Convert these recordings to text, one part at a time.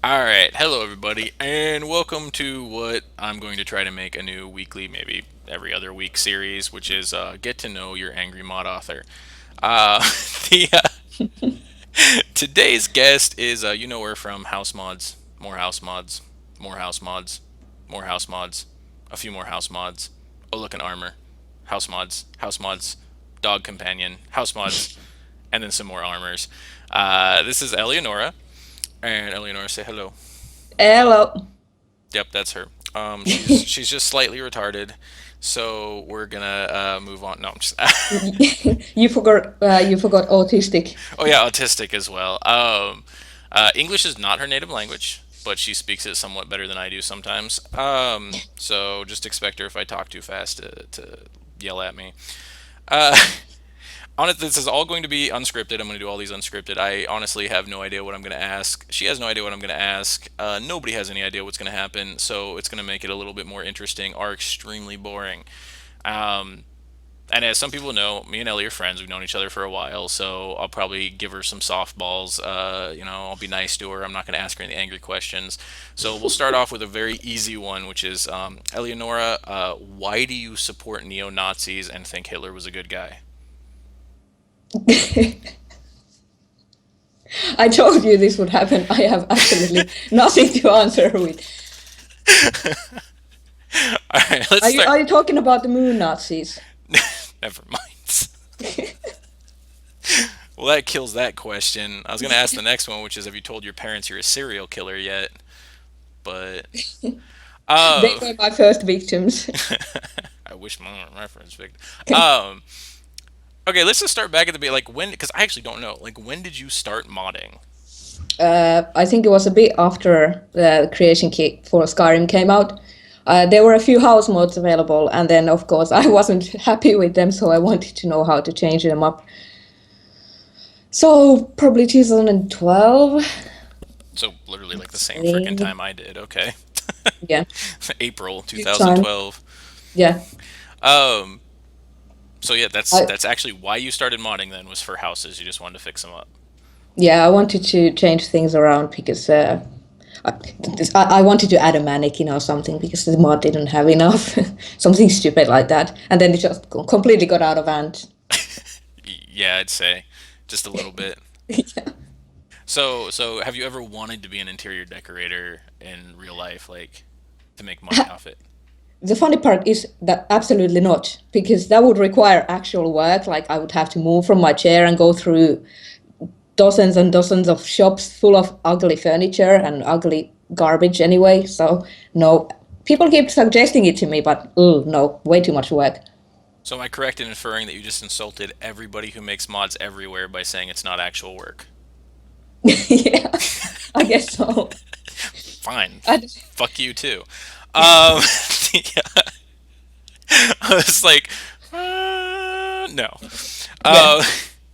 All right, hello everybody, and welcome to what I'm going to try to make a new weekly, maybe every other week series, which is get to know your angry mod author. Uh, the today's guest is we're from house mods, more house mods, more house mods, more house mods, a few more house mods. Oh look, an armor, house mods, dog companion, house mods, and then some more armors. This is Elianora, and Elianora, say hello. Hello. Yep, that's her. She's just slightly retarded, so we're gonna move on. No, I'm just. You forgot autistic. Oh yeah, autistic as well. English is not her native language, but she speaks it somewhat better than I do sometimes. So just expect her if I talk too fast to yell at me. Uh, Honestly, this is all going to be unscripted. I'm going to do all these unscripted. I honestly have no idea what I'm going to ask. She has no idea what I'm going to ask. Nobody has any idea what's going to happen. So it's going to make it a little bit more interesting or extremely boring. Um, and as some people know, me and Ellie are friends. We've known each other for a while. So I'll probably give her some softballs. I'll be nice to her. I'm not going to ask her any angry questions. So we'll start off with a very easy one, which is Eleonora, why do you support neo Nazis and think Hitler was a good guy? I told you this would happen. I have absolutely nothing to answer with. All right, let's Are you start. are you talking about the moon Nazis? Never mind. Well, that kills that question. I was going to ask the next one, which is, have you told your parents you're a serial killer yet? But They uh, were my first victims. I wish my friends picked. Um, okay, let's just start back at the beginning. Like when? Because I actually don't know. Like when did you start modding? I think it was a bit after the creation kit for Skyrim came out. There were a few house mods available, and then of course I wasn't happy with them, so I wanted to know how to change them up. So probably 2012. So literally like the same freaking Spring. time I did. Okay, Yeah, April good time. 2012. Yeah. Um, so yeah, that's I, that's actually why you started modding. Then was for houses. You just wanted to fix them up. Yeah, I wanted to change things around because I, I wanted to add a mannequin or something because the mod didn't have enough. Something stupid like that. And then it just completely got out of hand. Yeah, I'd say just a little bit. Yeah. So have you ever wanted to be an interior decorator in real life, like to make money off it? The funny part is that absolutely not, because that would require actual work. Like I would have to move from my chair and go through dozens and dozens of shops full of ugly furniture and ugly garbage anyway. So no, people keep suggesting it to me, but no, way too much work. So am I correct in inferring that you just insulted everybody who makes mods everywhere by saying it's not actual work? Yeah, I guess so. Fine, I, fuck you too. Um, yeah, I was like, no. yeah. Uh,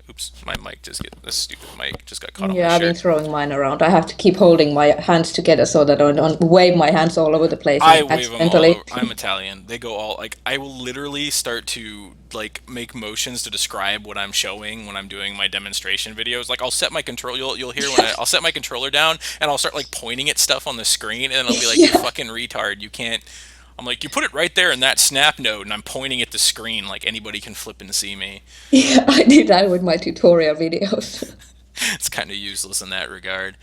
oops, my mic just get this stupid mic just got caught on my Yeah, I've been shirt. throwing mine around. I have to keep holding my hands together so that I don't wave my hands all over the place I and wave them all accidentally. over. I'm Italian. They go all like I will literally start to like make motions to describe what I'm showing when I'm doing my demonstration videos. Like I'll set my control. You'll hear when I'll set my controller down and I'll start like pointing at stuff on the screen and then I'll be like, "You Yeah, fucking retard! You can't." I'm like, "You put it right there in that snap node," and I'm pointing at the screen like anybody can flip and see me. yeah, I did that with my tutorial videos. It's kind of useless in that regard.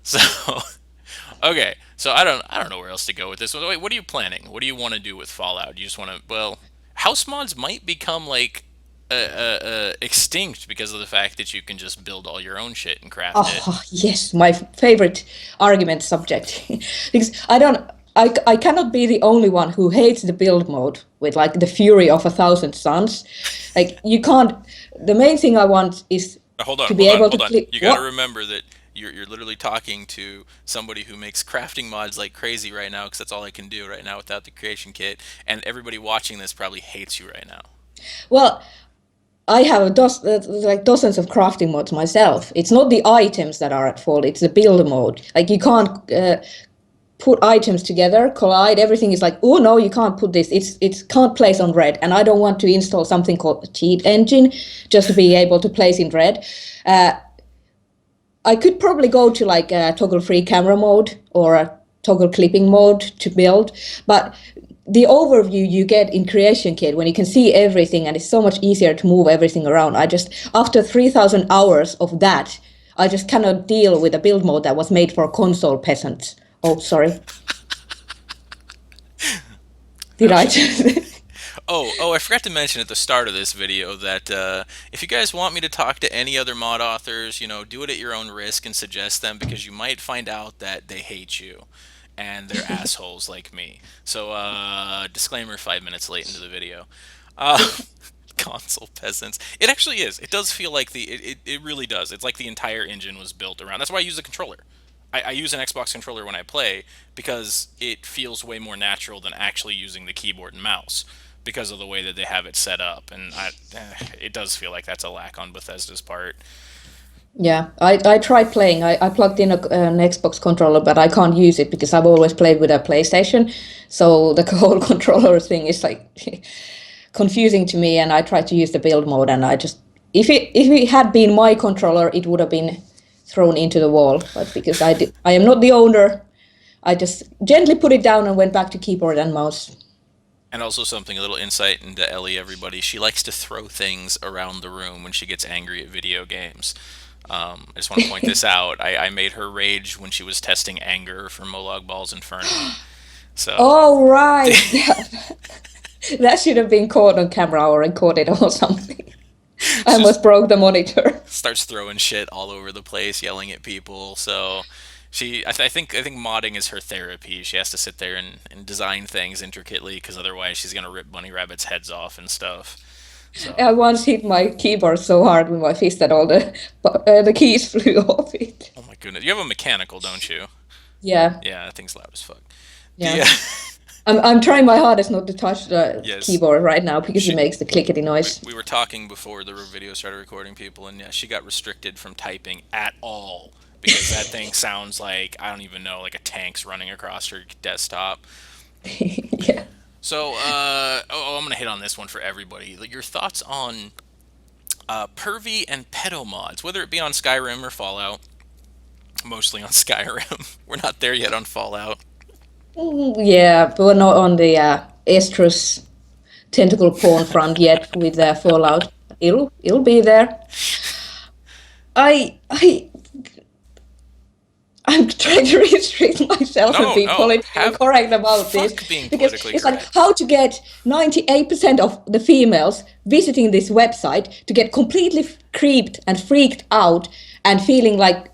So okay, so I don't know where else to go with this. Wait, what are you planning? What do you want to do with Fallout? You just want to house mods might become like extinct because of the fact that you can just build all your own shit and craft it. Oh, yes, my favorite argument subject. Because I cannot be the only one who hates the build mode with like the fury of a thousand suns. Like you can't. The main thing I want is Hold to on, be hold on, able to hold on. click. You got to What? remember that you're literally talking to somebody who makes crafting mods like crazy right now because that's all I can do right now without the creation kit, and everybody watching this probably hates you right now. Well, I have like dozens of crafting mods myself. It's not the items that are at fault; it's the build mode. Like you can't put items together, collide. Everything is like, oh no, you can't put this. It's can't place on red, and I don't want to install something called a cheat engine just to be able to place in red. Uh, I could probably go to like a toggle free camera mode or a toggle clipping mode to build, but the overview you get in Creation Kit when you can see everything and it's so much easier to move everything around. I just, after 3,000 hours of that, I just cannot deal with a build mode that was made for console peasants. Oh, sorry. Did Oh I shit. just? Oh, I forgot to mention at the start of this video that if you guys want me to talk to any other mod authors, do it at your own risk and suggest them because you might find out that they hate you and they're assholes like me. So, disclaimer 5 minutes late into the video. Uh, console peasants. It actually is. It does feel like it really does. It's like the entire engine was built around. That's why I use the controller. I use an Xbox controller when I play because it feels way more natural than actually using the keyboard and mouse because of the way that they have it set up. And it does feel like that's a lack on Bethesda's part. Yeah, I tried playing. I plugged in an Xbox controller, but I can't use it because I've always played with a PlayStation. So the whole controller thing is like confusing to me. And I tried to use the build mode, and I just if it had been my controller, it would have been thrown into the wall. But because I am not the owner, I just gently put it down and went back to keyboard and mouse. And also something, a little insight into Ellie, everybody. She likes to throw things around the room when she gets angry at video games. I just want to point this out. I made her rage when she was testing anger for Molag Ball's Inferno. So Oh right, that should have been caught on camera or recorded or something. I she just almost broke the monitor. starts throwing shit all over the place, yelling at people. So I think modding is her therapy. She has to sit there and design things intricately because otherwise she's gonna rip bunny rabbits' heads off and stuff. So I once hit my keyboard so hard with my fist that all the keys flew off it. oh my goodness, you have a mechanical, don't you? Yeah, Yeah, that thing's loud as fuck. yeah. The I'm trying my hardest not to touch the yes, keyboard right now because it she makes the clickety we, noise. we were talking before the video started recording, people, and yeah, she got restricted from typing at all because that thing sounds like, I don't even know, like a tank's running across her desktop. Yeah. So, I'm gonna hit on this one for everybody. Like, your thoughts on pervy and pedo mods, whether it be on Skyrim or Fallout. Mostly on Skyrim. We're not there yet on Fallout. Yeah, but we're not on the estrus tentacle porn front yet with Fallout. It'll be there. I I I'm trying to restrict myself and No, be no, politically correct about this fuck being because politically it's like correct. how to get 98% of the females visiting this website to get completely creeped and freaked out and feeling like,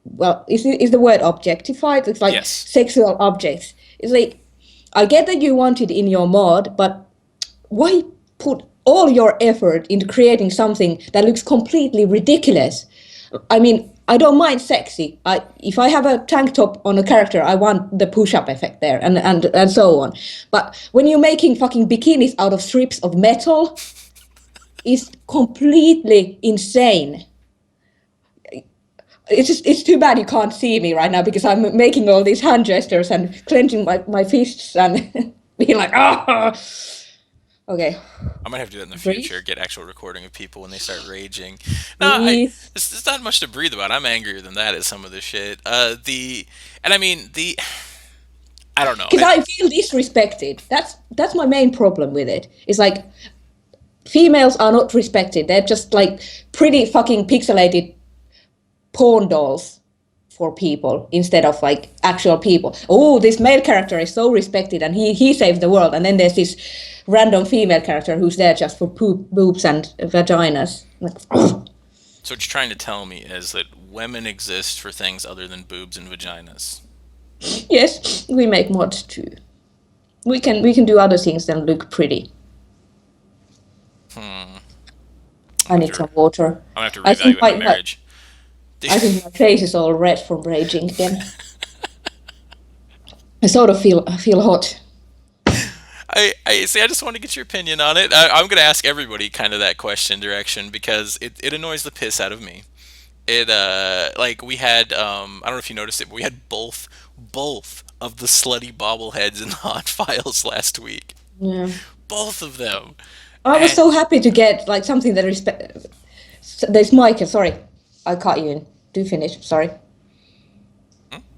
well, is the word objectified? It's like Yes. sexual objects. It's like, I get that you want it in your mod, but why put all your effort into creating something that looks completely ridiculous? I mean, I don't mind sexy. If I have a tank top on a character, I want the push-up effect there, and so on. But when you're making fucking bikinis out of strips of metal, it's completely insane. It's too bad you can't see me right now because I'm making all these hand gestures and clenching my fists and being like, ah. Okay, I might have to do that in the breathe, future. Get actual recording of people when they start raging. No, breathe. there's not much to breathe about. I'm angrier than that at some of this shit. And I mean I don't know. Because I feel disrespected. That's my main problem with it. It's like females are not respected. They're just like pretty fucking pixelated porn dolls for people instead of like actual people. Oh, this male character is so respected and he saved the world. And then there's this random female character who's there just for poop, boobs, and vaginas. Like, So what you're trying to tell me is that women exist for things other than boobs and vaginas. yes, we make mods too. We can do other things than look pretty. I I'm need gonna some water. have to I think reevaluate my marriage. I think my face is all red from raging again. I sort of feel hot. I see. I just want to get your opinion on it. I'm going to ask everybody kind of that question direction because it annoys the piss out of me. It like we had I don't know if you noticed it, but we had both of the slutty bobbleheads in the hot files last week. Yeah. Both of them. I was And so happy to get like something that respect. There's Micah. Sorry, I cut you in. do finish. Sorry.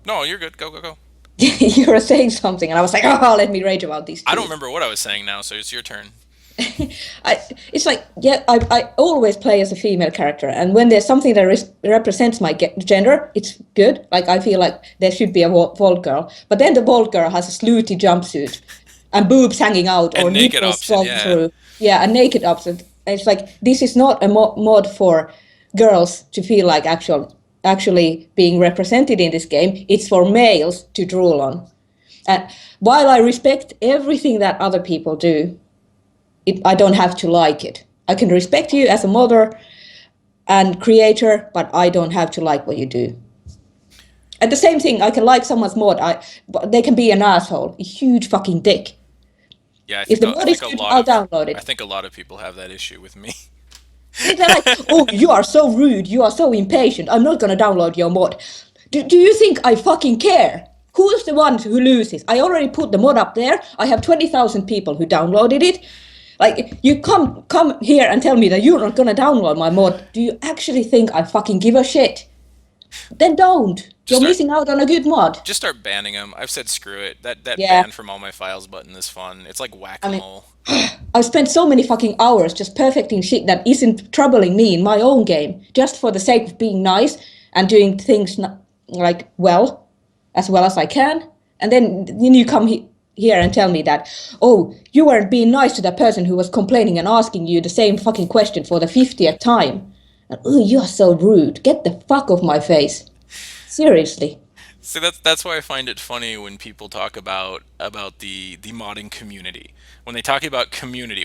No, you're good. Go, go, go. You were saying something, and I was like, oh, let me rage about these I don't two. remember what I was saying now, so it's your turn. It's like, yeah, I always play as a female character, and when there's something that represents my gender, it's good. Like, I feel like there should be a Vault girl, but then the Vault girl has a slutty jumpsuit and boobs hanging out or And naked nipples option, swung yeah. through. Yeah, a naked option. And it's like, this is not a mod for girls to feel like actually being represented in this game. It's for males to drool on. And while I respect everything that other people do, I don't have to like it. I can respect you as a mother and creator, but I don't have to like what you do. And the same thing, I can like someone's mod, but they can be an asshole, a huge fucking dick. Yeah, If the mod is good, I'll download I it. think a lot of people have that issue with me. They're like, oh, you are so rude, you are so impatient, I'm not gonna download your mod. Do you think I fucking care? Who's the one who loses? I already put the mod up there. I have 20,000 people who downloaded it. Like, you come here and tell me that you're not gonna download my mod. Do you actually think I fucking give a shit? Then don't. Just You're start missing out on a good mod. just start banning them. I've said screw it. That Yeah, ban from all my files button is fun. It's like I mean, whack-a-mole. I've spent so many fucking hours just perfecting shit that isn't troubling me in my own game, just for the sake of being nice and doing things like well as I can. And then you come here and tell me that, oh, you weren't being nice to that person who was complaining and asking you the same fucking question for the 50th time. And, oh, you are so rude. Get the fuck off my face. Seriously. See, that's why I find it funny when people talk about the modding community. When they talk about community,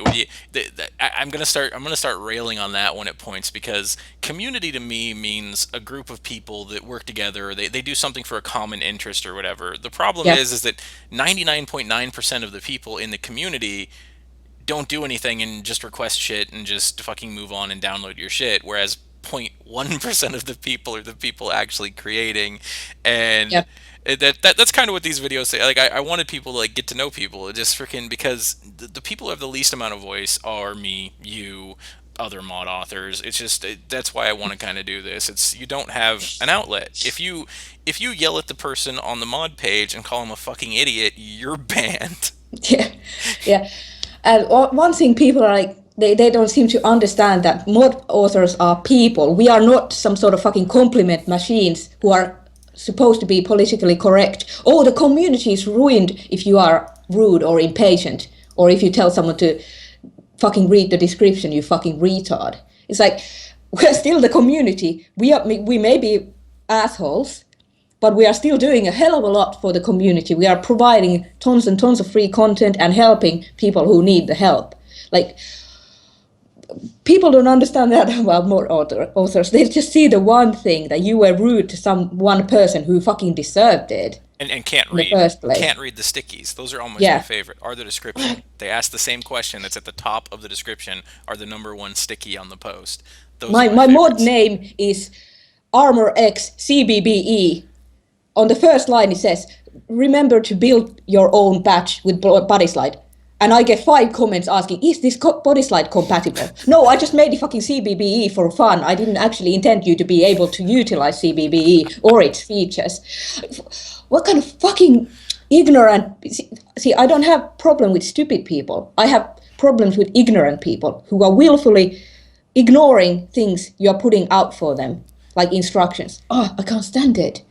I'm gonna start railing on that one at points because community to me means a group of people that work together. They do something for a common interest or whatever. The problem Yeah. is that 99.9% of the people in the community don't do anything and just request shit and just fucking move on and download your shit. Whereas 0.1% of the people are the people actually creating, and Yeah. that's kind of what these videos say. Like I wanted people to like get to know people, just freaking because the people who have the least amount of voice are me, you, other mod authors. It's just that's why I want to kind of do this. It's you don't have an outlet. If you yell at the person on the mod page and call him a fucking idiot, you're banned. Yeah. Yeah. And one thing people are like, they don't seem to understand that mod authors are people. We are not some sort of fucking compliment machines who are supposed to be politically correct. Oh, the community is ruined if you are rude or impatient, or if you tell someone to fucking read the description, you fucking retard. It's like, we're still the community. We may be assholes, but we are still doing a hell of a lot for the community. We are providing tons and tons of free content and helping people who need the help. Like, people don't understand that about more authors. They just see the one thing that you were rude to some one person who fucking deserved it And can't in the read. first place. Can't read the stickies. Those are almost my Yeah. favorite. Are the description. They ask the same question that's at the top of the description. Are the number one sticky on the post. Those are my My mod favorites. name is Armor X CBBE. On the first line it says, remember to build your own patch with body slide. And I get 5 comments asking, is this body slide compatible? No, I just made the fucking CBBE for fun. I didn't actually intend you to be able to utilize CBBE or its features. What kind of fucking ignorant... See, I don't have problem with stupid people. I have problems with ignorant people who are willfully ignoring things you're putting out for them, like instructions. Oh, I can't stand it.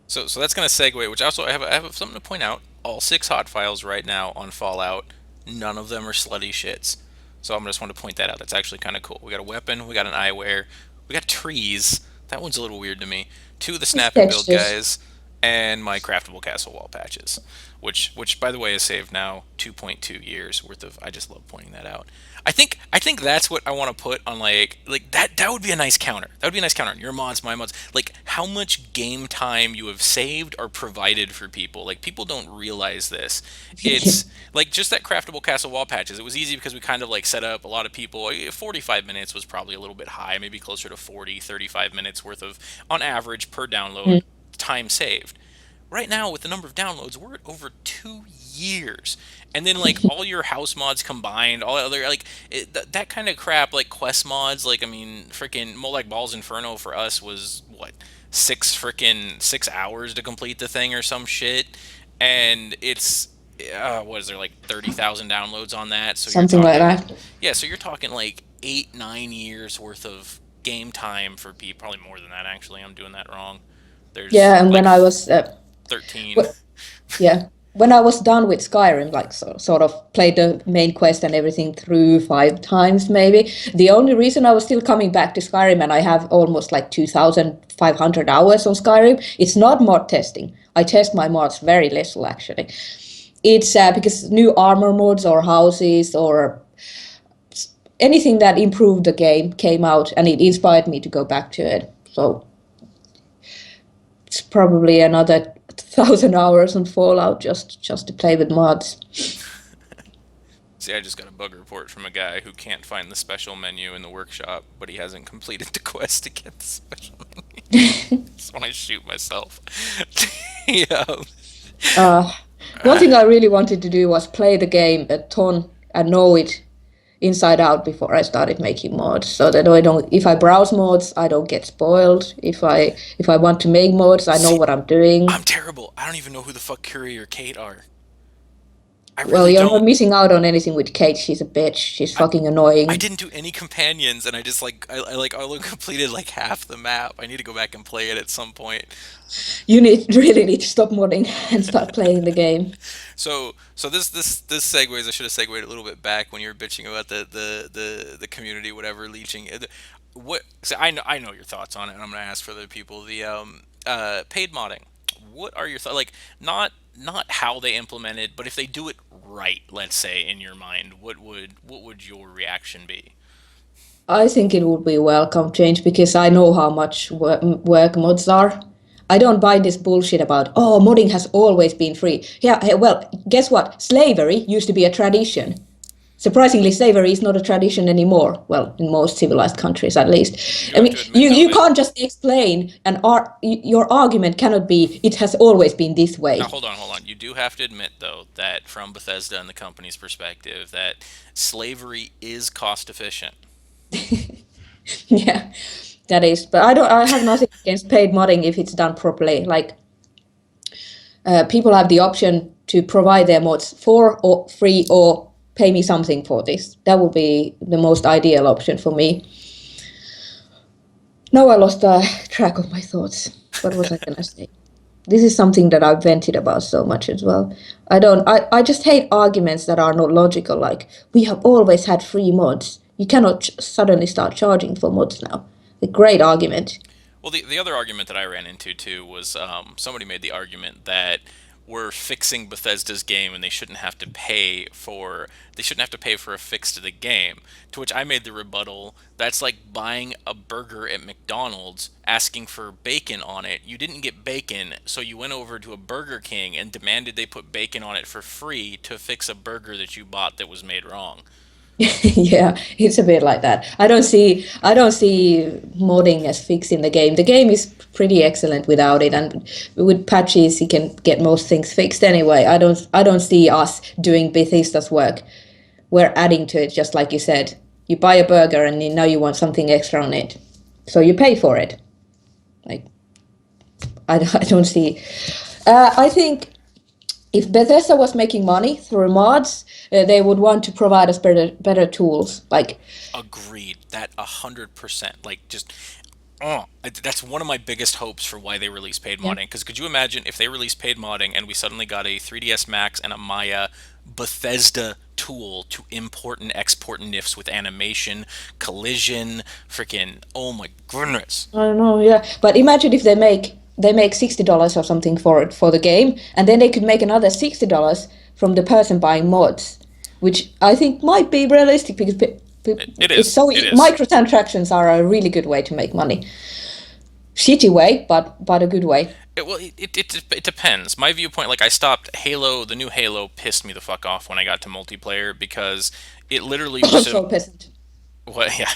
So that's gonna segue. Which also I have something to point out. All 6 hot files right now on Fallout. None of them are slutty shits. So I'm just want to point that out. That's actually kind of cool. We got a weapon. We got an eyewear. We got trees. That one's a little weird to me. 2 of the It's snap and build textures. guys, and my craftable castle wall patches, which by the way is saved now 2.2 years worth of. I just love pointing that out. I think that's what I want to put on like that would be a nice counter. That would be a nice counter on your mods, my mods. Like how much game time you have saved or provided for people. Like people don't realize this. It's like just that craftable castle wall patches. It was easy because we kind of like set up a lot of people. 45 minutes was probably a little bit high, maybe closer to 40, 35 minutes worth of on average per download time saved. right now with the number of downloads, we're at over 2 years. And then like all your house mods combined, all other like that kind of crap, like quest mods, like I mean, freaking Molech Balls Inferno for us was what 6 hours to complete the thing or some shit, and it's what is there like 30,000 downloads on that? So you're Something like talking, that. yeah, so you're talking like 8 9 years worth of game time for people, probably more than that actually. I'm doing that wrong. There's Yeah, and like when I was 13. w- yeah, when I was done with Skyrim, like sort of played the main quest and everything through 5 times maybe. The only reason I was still coming back to Skyrim, and I have almost like 2,500 hours on Skyrim, it's not mod testing. I test my mods very little actually. It's because new armor mods or houses or anything that improved the game came out, and it inspired me to go back to it. So it's probably another 1,000 hours on Fallout just to play with mods. See, I just got a bug report from a guy who can't find the special menu in the workshop, but he hasn't completed the quest to get the special menu. That's when I shoot myself. Yeah. Uh, One thing I really wanted to do was play the game a ton and know it inside out before I started making mods, so that I don't. If I browse mods, I don't get spoiled. If I want to make mods, I know See, what I'm doing. I'm terrible. I don't even know who the fuck Curie or Kate are. I Well, really you're not don't. missing out on anything with Kate. She's a bitch. She's I, fucking I annoying. didn't do any companions, and I just like I like I only completed like half the map. I need to go back and play it at some point. You really need to stop modding and start playing the game. So this segues. I should have segued a little bit back when you were bitching about the community, whatever, leeching. What? So I know your thoughts on it, and I'm gonna ask for other people. The paid modding. What are your thoughts? Like not how they implement it, but if they do it right, let's say in your mind, what would your reaction be? I think it would be a welcome change because I know how much work mods are. I don't buy this bullshit about, oh, modding has always been free. Yeah, hey, well, guess what? Slavery used to be a tradition. Surprisingly, slavery is not a tradition anymore. Well, in most civilized countries, at You least. do I have mean, to admit you, though you that can't just explain your argument cannot be, it has always been this now way. hold on. You do have to admit though that from Bethesda and the company's perspective that slavery is cost efficient. Yeah, that is. But I have nothing against paid modding if it's done properly. Like, people have the option to provide their mods for or free or pay me something for this. That would be the most ideal option for me. Now I lost track of my thoughts. What was I gonna say? This is something that I've vented about so much as well. I just hate arguments that are not logical, like, we have always had free mods. You cannot suddenly start charging for mods now. A great argument. Well, the other argument that I ran into too was somebody made the argument that we're fixing Bethesda's game and they shouldn't have to pay for a fix to the game. To which I made the rebuttal, that's like buying a burger at McDonald's, asking for bacon on it. You didn't get bacon, so you went over to a Burger King and demanded they put bacon on it for free to fix a burger that you bought that was made wrong. Yeah, it's a bit like that. I don't see modding as fixing the game. The game is pretty excellent without it, and with patches you can get most things fixed anyway. I don't see us doing Bethesda's work. We're adding to it, just like you said. You buy a burger and now you want something extra on it, so you pay for it. Like, I don't see. I think if Bethesda was making money through mods, they would want to provide us better tools. Like, Agreed. That 100%. Like, just oh, that's one of my biggest hopes for why they release paid yeah, modding. Because could you imagine if they released paid modding and we suddenly got a 3DS Max and a Maya Bethesda tool to import and export NIFs with animation, collision, freaking, oh my goodness. I don't know, yeah. But imagine if they make $60 or something for it for the game, and then they could make another $60 from the person buying mods, which I think might be realistic because It it's is. so It is. microtransactions are a really good way to make money. Shitty way, but a good way. It depends. My viewpoint, like I stopped Halo, the new Halo pissed me the fuck off when I got to multiplayer because it literally just Also peasant. What? Yeah,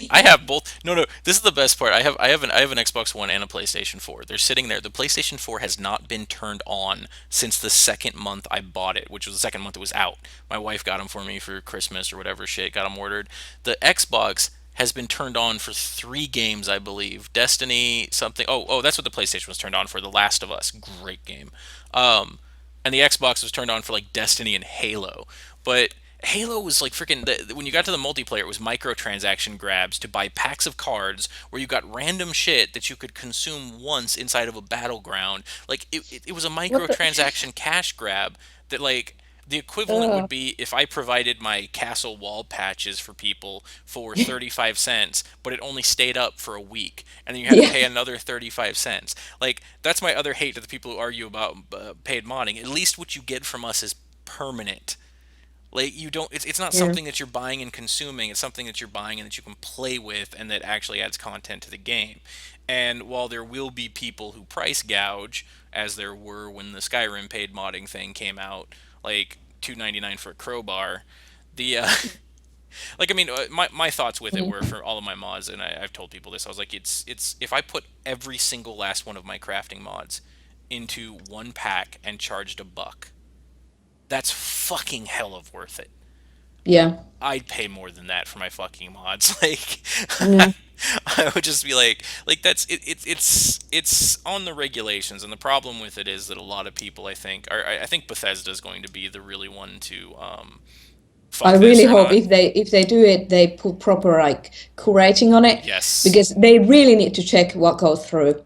I have both. No, no. This is the best part. I have an Xbox One and a PlayStation 4. They're sitting there. The PlayStation 4 has not been turned on since the second month I bought it, which was the second month it was out. My wife got them for me for Christmas or whatever shit. Got them ordered. The Xbox has been turned on for three games, I believe. Destiny, something. Oh, that's what the PlayStation was turned on for. The Last of Us, great game. Um, and the Xbox was turned on for like Destiny and Halo. But Halo was like freaking. When you got to the multiplayer, it was microtransaction grabs to buy packs of cards where you got random shit that you could consume once inside of a battleground. Like it was a What the? microtransaction cash grab that like the equivalent would be if I provided my castle wall patches for people for 35 cents, but it only stayed up for a week, and then you had to Yeah. pay another 35 cents. Like, that's my other hate to the people who argue about paid modding. At least what you get from us is permanent. Like, you don't, it's not Yeah. something that you're buying and consuming, it's something that you're buying and that you can play with and that actually adds content to the game. And while there will be people who price gouge, as there were when the Skyrim paid modding thing came out, like 2.99 for a crowbar, the like, I mean, my thoughts with it were Mm. for all of my mods, and I've told people this. I was like, it's if I put every single last one of my crafting mods into one pack and charged $1, that's fucking hell of worth it. Yeah. I'd pay more than that for my fucking mods. Like, Yeah. I would just be like that's it's on the regulations, and the problem with it is that a lot of people, I think, are I think Bethesda is going to be the really one to I fuck this really or hope not. if they do it, they put proper like curating on it Yes, because they really need to check what goes through.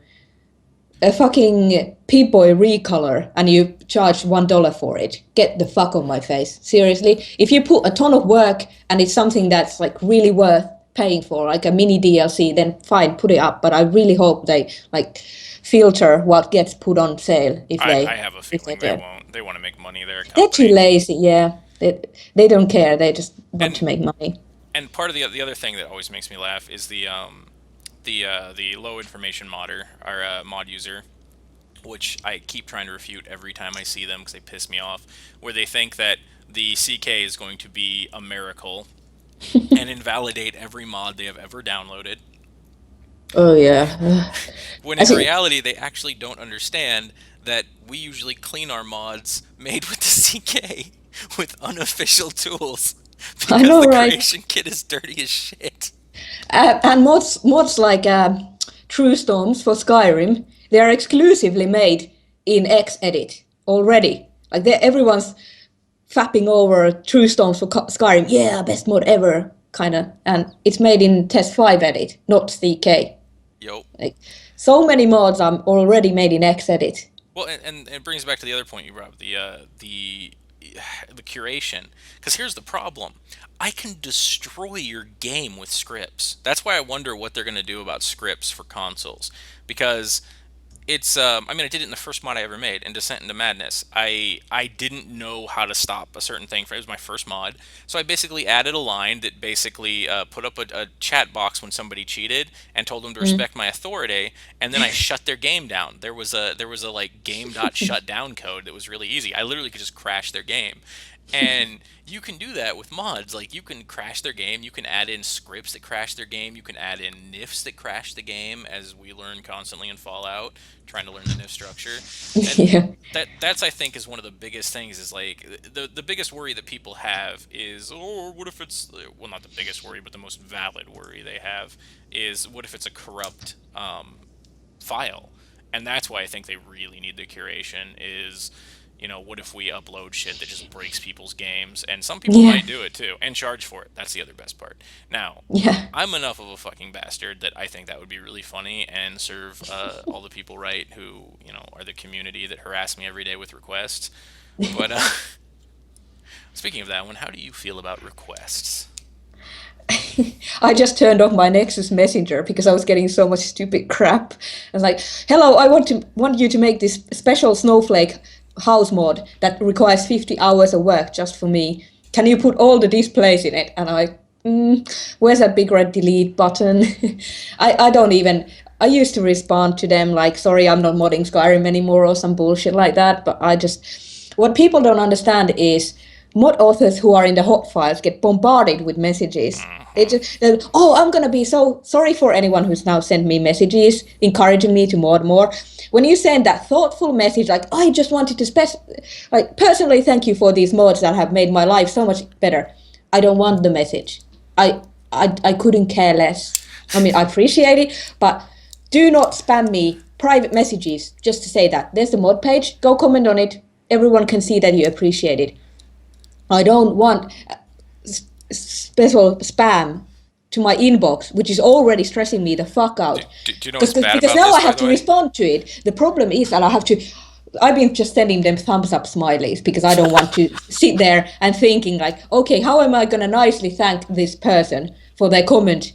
A fucking P-Boy recolor and you charge $1 for it. Get the fuck on my face. Seriously. If you put a ton of work and it's something that's like really worth paying for, like a mini DLC, then fine, put it up. But I really hope they like filter what gets put on sale I have a if they feeling they do. won't. They want to make money. They're a They're too company. lazy, yeah. They don't care. They just want and to make money. and part of the other thing that always makes me laugh is the low information modder or mod user, which I keep trying to refute every time I see them because they piss me off, where they think that the CK is going to be a miracle and invalidate every mod they have ever downloaded, Oh yeah. when I in see. reality they actually don't understand that we usually clean our mods made with the CK with unofficial tools I because know, the right? creation kit is dirty as shit. And mods like True Storms for Skyrim, they are exclusively made in Xedit already. Like everyone's fapping over True Storms for Skyrim. Yeah, best mod ever, kind of. And it's made in Test 5 edit, not CK. Yo. Like so many mods are already made in Xedit. Well, and it brings back to the other point you brought up, the curation. Because here's the problem: I can destroy your game with scripts. That's why I wonder what they're going to do about scripts for consoles. Because it's I mean, I did it in the first mod I ever made in Descent into Madness. I didn't know how to stop a certain thing. For it was my first mod, so I basically added a line that basically put up a chat box when somebody cheated and told them to Mm. respect my authority, and then I shut their game down. There was a like game.shutdown code that was really easy. I literally could just crash their game. And you can do that with mods. Like, you can crash their game, you can add in scripts that crash their game, you can add in NIFs that crash the game, as we learn constantly in Fallout, trying to learn the NIF structure. And Yeah. that's, I think, is one of the biggest things. Is like the biggest worry that people have is, oh, what if it's, well, not the biggest worry, but the most valid worry they have is, what if it's a corrupt file? And that's why I think they really need the curation. Is, what if we upload shit that just breaks people's games? And some people Yeah. might do it too and charge for it. That's the other best part. Now, Yeah. I'm enough of a fucking bastard that I think that would be really funny and serve all the people right who, are the community that harass me every day with requests. But speaking of that one, how do you feel about requests? I just turned off my Nexus Messenger because I was getting so much stupid crap. I was like, "Hello, I want you to make this special snowflake house mod that requires 50 hours of work just for me. Can you put all the displays in it?" And where's that big red delete button? I don't even. I used to respond to them like, "Sorry, I'm not modding Skyrim anymore" or some bullshit like that. But what people don't understand is mod authors who are in the hot files get bombarded with messages. Oh, I'm gonna be so sorry for anyone who's now sent me messages encouraging me to mod more. When you send that thoughtful message, like I just wanted to like personally thank you for these mods that have made my life so much better. I don't want the message. I couldn't care less. I mean, I appreciate it, but do not spam me private messages just to say that there's the mod page. Go comment on it. Everyone can see that you appreciate it. I don't want special spam to my inbox, which is already stressing me the fuck out. Do you know what's bad Because about now this, I by have the to way? respond to it. The problem is that I've been just sending them thumbs up smileys because I don't want to sit there and thinking like, okay, how am I gonna nicely thank this person for their comment?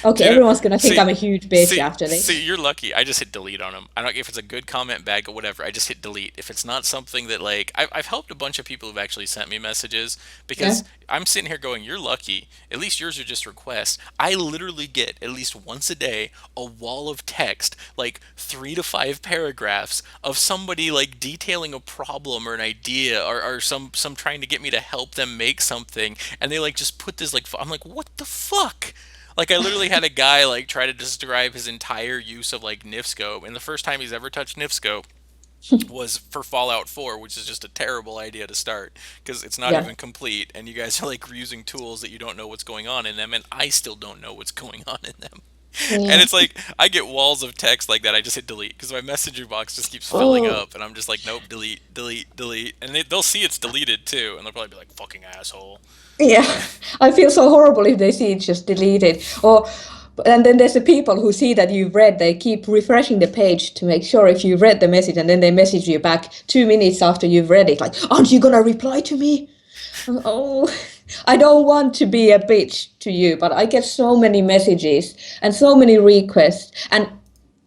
Okay, Dude, everyone's gonna think I'm a huge bitch after see, this. you're lucky. I just hit delete on them. I don't care if it's a good comment, bad, or whatever. I just hit delete. If it's not something that like I've helped a bunch of people who've actually sent me messages Yeah. because I'm sitting here going, "You're lucky. At least yours are just requests." I literally get at least once a day a wall of text, like 3 to 5 paragraphs of somebody like detailing a problem or an idea or some trying to get me to help them make something, and they like just put this like I'm like, "What the fuck?" Like I literally had a guy like try to describe his entire use of like Nifscope, and the first time he's ever touched Nifscope was for Fallout 4, which is just a terrible idea to start because it's not Yeah. even complete, and you guys are like using tools that you don't know what's going on in them, and I still don't know what's going on in them. And Yeah. it's like I get walls of text like that. I just hit delete because my messenger box just keeps filling Oh, up, and I'm just like, nope, delete, delete, delete, and they'll see it's deleted too, and they'll probably be like, fucking asshole. yeah. I feel so horrible if they see it just deleted. Or and then there's the people who see that you've read, they keep refreshing the page to make sure if you read the message and then they message you back 2 minutes after you've read it, like, aren't you gonna reply to me? Oh, I don't want to be a bitch to you, but I get so many messages and so many requests. And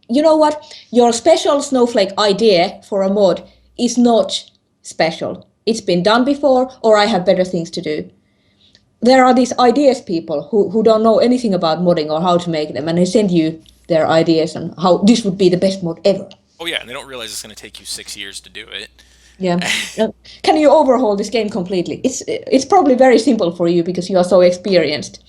you know what? Your special snowflake idea for a mod is not special. It's been done before, or I have better things to do. There are these ideas people who don't know anything about modding or how to make them, and they send you their ideas on how this would be the best mod ever. Oh yeah, and they don't realize it's going to take you 6 years to do it. Yeah. Can you overhaul this game completely? It's probably very simple for you because you are so experienced.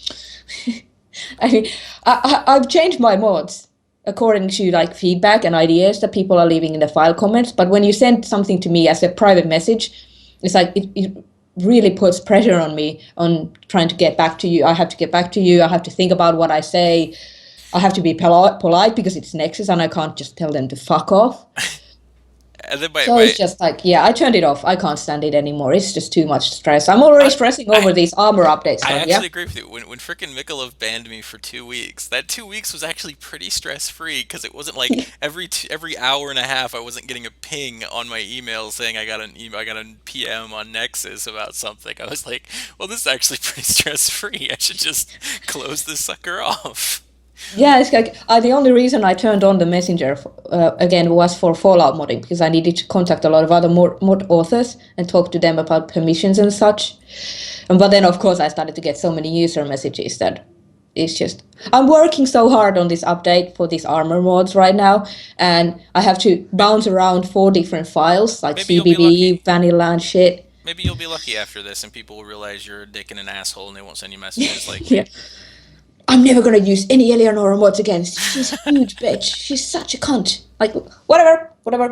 I mean, I've changed my mods according to like feedback and ideas that people are leaving in the file comments. But when you send something to me as a private message, it's like it really puts pressure on me on trying to get back to you. I have to get back to you. I have to think about what I say. I have to be polite because it's Nexus and I can't just tell them to fuck off. And then So it's just like, yeah, I turned it off. I can't stand it anymore. It's just too much stress. I'm already I, stressing I over these armor updates, I but yeah. actually agree with you. When frickin' Mikolov banned me for 2 weeks, that 2 weeks was actually pretty stress free because it wasn't like every hour and a half I wasn't getting a ping on my email saying I got an email, I got a PM on Nexus about something. I was like, well, this is actually pretty stress free. I should just close this sucker off. Yeah, it's like the only reason I turned on the messenger again was for Fallout modding because I needed to contact a lot of other mod authors and talk to them about permissions and such. But then, of course, I started to get so many user messages that it's just I'm working so hard on this update for these armor mods right now, and I have to Maybe, bounce around 4 different files like maybe you'll be lucky. CBB, vanilla, and shit. Maybe you'll be lucky after this, and people will realize you're a dick and an asshole, and they won't send you messages like Yeah. me. I'm never gonna use any Elianora mods again. She's a huge bitch. She's such a cunt. Like, whatever.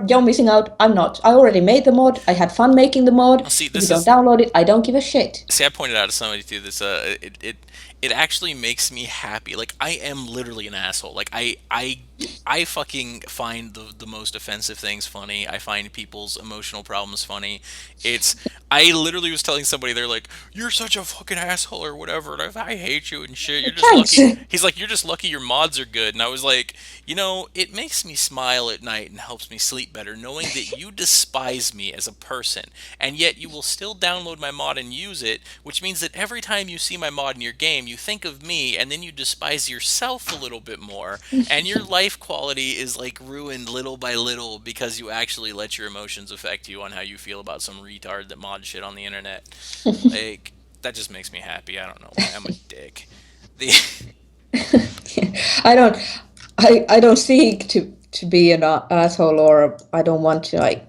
You're missing out. I'm not. I already made the mod. I had fun making the mod. Well, see, If you this don't is download it, I don't give a shit. See, I pointed out to somebody through this. It actually makes me happy. Like I am literally an asshole. Like I fucking find the most offensive things funny. I find people's emotional problems funny. It's I literally was telling somebody they're like, "You're such a fucking asshole" or whatever. And I hate you and shit. You're just Thanks. lucky. He's like, "You're just lucky your mods are good." And I was like, it makes me smile at night and helps me sleep better knowing that you despise me as a person, and yet you will still download my mod and use it, which means that every time you see my mod in your game, you think of me, and then you despise yourself a little bit more, and your life quality is like ruined little by little because you actually let your emotions affect you on how you feel about some retard that mod shit on the internet. Like, that just makes me happy. I don't know why. I'm a dick. The I don't. I don't seek to be an asshole or I don't want to like.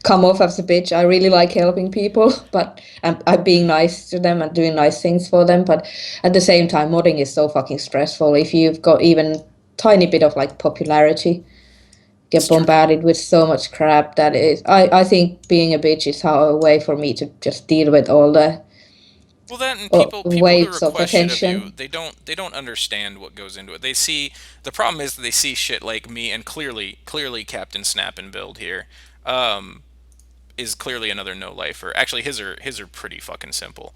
come off as a bitch. I really like helping people, but I'm being nice to them and doing nice things for them. But at the same time, modding is so fucking stressful. If you've got even tiny bit of like popularity, get It's true. bombarded with so much crap that is. I think being a bitch is how a way for me to just deal with all the Well, that and people who waves of request shit of you, attention. they don't understand what goes into it. They see the problem is that they see shit like me and clearly Captain Snap and Build here. Um, is clearly another no lifer. Actually, his are pretty fucking simple.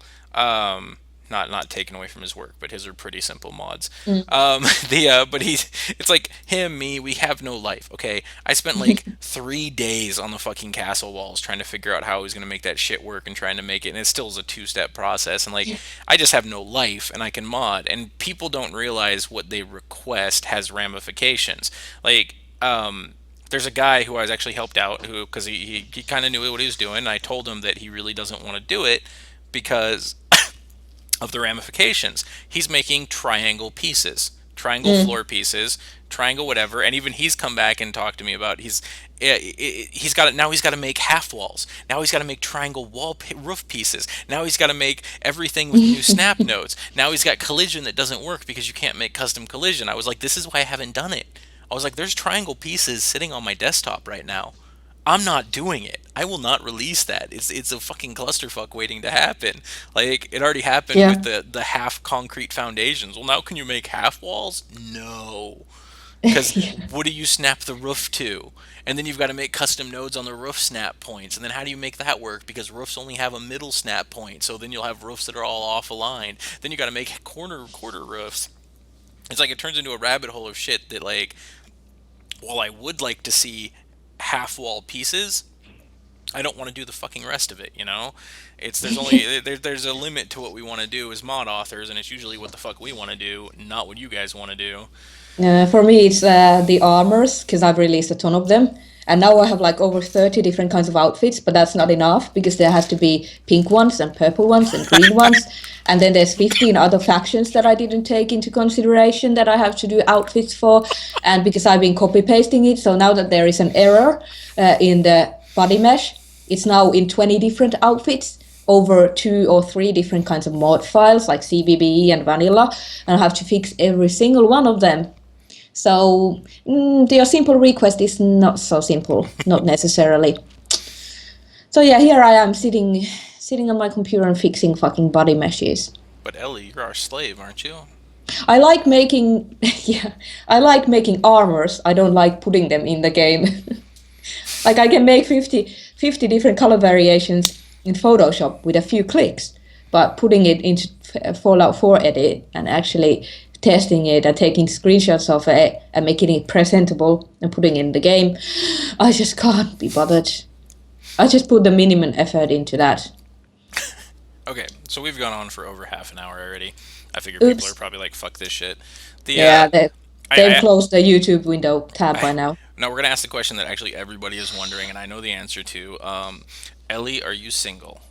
Not taken away from his work, but his are pretty simple mods. Mm. The but it's like him, me. We have no life. Okay, I spent like 3 days on the fucking castle walls trying to figure out how I was gonna make that shit work and trying to make it, and it still is a two-step process. And like, I just have no life, and I can mod, and people don't realize what they request has ramifications. Like, there's a guy who I was actually helped out who because he kind of knew what he was doing. And I told him that he really doesn't want to do it because of the ramifications. He's making triangle pieces, triangle Mm. floor pieces, triangle whatever, and even he's come back and talked to me about he's got it now. He's got to make half walls. Now he's got to make triangle roof pieces. Now he's got to make everything with new snap nodes. Now he's got collision that doesn't work because you can't make custom collision. I was like, this is why I haven't done it. I was like, there's triangle pieces sitting on my desktop right now. I'm not doing it. I will not release that. It's a fucking clusterfuck waiting to happen. Like it already happened with Yeah. the half concrete foundations. Well, now can you make half walls? No. Because Yeah. what do you snap the roof to? And then you've got to make custom nodes on the roof snap points. And then how do you make that work? Because roofs only have a middle snap point. So then you'll have roofs that are all off aligned. Then you got to make quarter roofs. It's like it turns into a rabbit hole of shit that like while I would like to see half wall pieces, I don't want to do the fucking rest of it, you know? It's there's a limit to what we want to do as mod authors, and it's usually what the fuck we want to do, not what you guys want to do. For me, it's the armors because I've released a ton of them. And now I have like over 30 different kinds of outfits, but that's not enough because there has to be pink ones and purple ones and green ones. And then there's 15 other factions that I didn't take into consideration that I have to do outfits for. And because I've been copy pasting it, so now that there is an error in the body mesh, it's now in 20 different outfits over 2 or 3 different kinds of mod files like CBBE and vanilla. And I have to fix every single one of them. So their simple request is not so simple, not necessarily. So yeah, here I am sitting on my computer and fixing fucking body meshes. But Ellie, you're our slave, aren't you? I like making yeah, I like making armors. I don't like putting them in the game. Like I can make 50 different color variations in Photoshop with a few clicks, but putting it into Fallout 4 edit and actually testing it and taking screenshots of it and making it presentable and putting it in the game, I just can't be bothered. I just put the minimum effort into that. Okay, so we've gone on for over half an hour already. I figure people are Oops. probably like, "Fuck this shit." The Yeah, I, they've I closed the YouTube window tab I by now. now we're gonna ask the question that actually everybody is wondering, and I know the answer to. Ellie, are you single?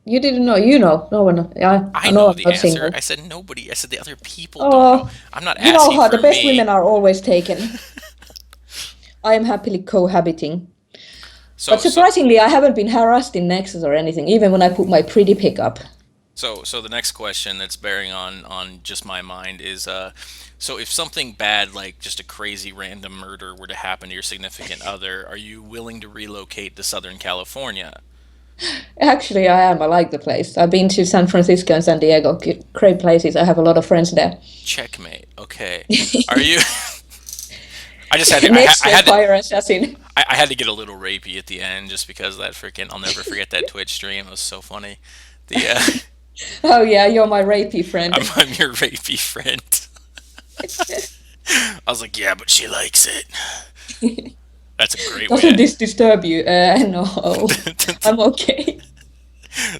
You didn't know, you know. No one, I I know know I'm the not answer. single. I said nobody. I said the other people don't know. Oh, I'm not you know asking how the for best women me. are always taken. I am happily cohabiting. But So so surprisingly, I haven't been harassed in Nexus or anything, even when I put my pretty pic up. so the next question that's bearing on just my mind is so if something bad like just a crazy random murder were to happen to your significant other, are you willing to relocate to Southern California? Actually, I am. I like the place. I've been to San Francisco and San Diego. Great places. I have a lot of friends there. Checkmate. Okay. Are you? I just had to. Next Fire Assassin. I had to get a little rapey at the end just because that freaking. I'll never forget that Twitch stream. It was so funny. The Oh yeah, you're my rapey I'm, friend. I'm your rapey friend. I was like, yeah, but she likes it. That's a great Doesn't way. this disturb you? No, I'm okay.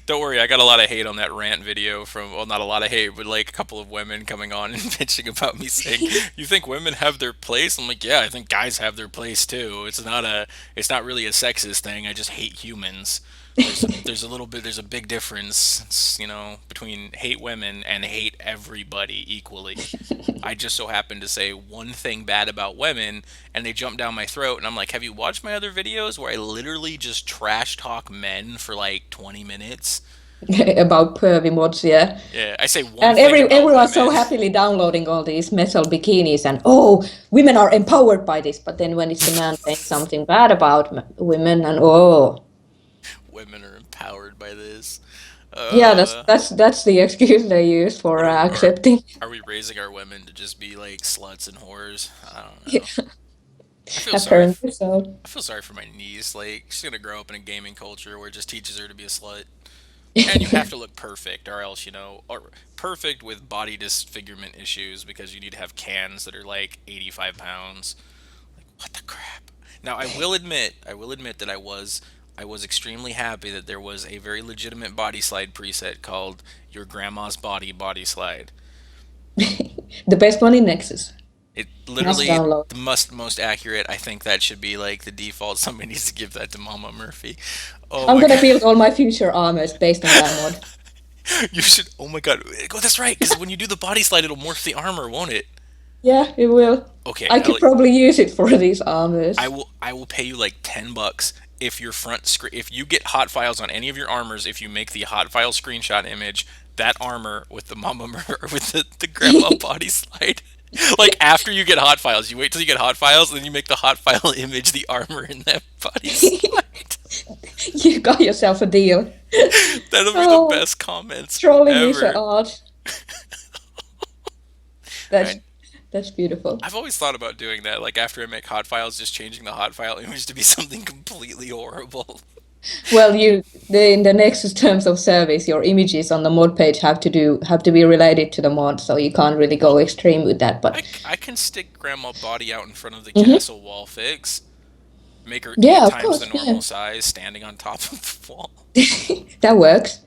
Don't worry, I got a lot of hate on that rant video from, well, not a lot of hate, but like a couple of women coming on and bitching about me saying, "You think women have their place?" I'm like, "Yeah, I think guys have their place too. It's not really a sexist thing. I just hate humans." There's a big difference, between hate women and hate everybody equally. I just so happen to say one thing bad about women and they jump down my throat and I'm like, "Have you watched my other videos where I literally just trash talk men for like 20 minutes?" About pervy mods, yeah. Yeah, I say one And thing about everyone's so women. happily downloading all these metal bikinis and oh, women are empowered by this. But then when it's the man saying something bad about women and oh, Women are empowered by this. yeah, that's Uh, that's that's the excuse they use for what accepting. are we raising our women to just be like sluts and whores? I don't know. Yeah, I feel sorry. apparently so. I feel sorry for my niece. Like she's gonna grow up in a gaming culture where it just teaches her to be a slut, and you have to look perfect, or else or perfect with body disfigurement issues because you need to have cans that are like 85 pounds. What the crap? Now I will admit that I was extremely happy that there was a very legitimate body slide preset called "Your Grandma's Body Slide." The best one in Nexus. It Must literally download. the most accurate. I think that should be like the default. Somebody needs to give that to Mama Murphy. Oh I'm my gonna god. build all my future armors based on that mod. You should. Oh my god. Go. That's right. Because when you do the body slide, it'll morph the armor, won't it? Yeah, it will. Okay, I could Ellie. probably use it for these armors. I will pay you like $10 if your front screen if you get hot files on any of your armors. If you make the hot file screenshot image that armor with the mama murder with the grandma body slide. Like after you get hot files, you wait till you get hot files, and then you make the hot file image the armor in that body slide. You got yourself a deal. That'll be the Oh, best comments trolling user ever. art. That's I that's beautiful. I've always thought about doing that. Like after I make hot files, just changing the hot file image to be something completely horrible. Well, in the Nexus terms of service, your images on the mod page have to be related to the mod, so you can't really go Well, extreme with that. But I can stick grandma body out in front of the mhm. castle wall fix. Make her Yeah, eight of times the course, yeah, normal size, standing on top of the wall. that works.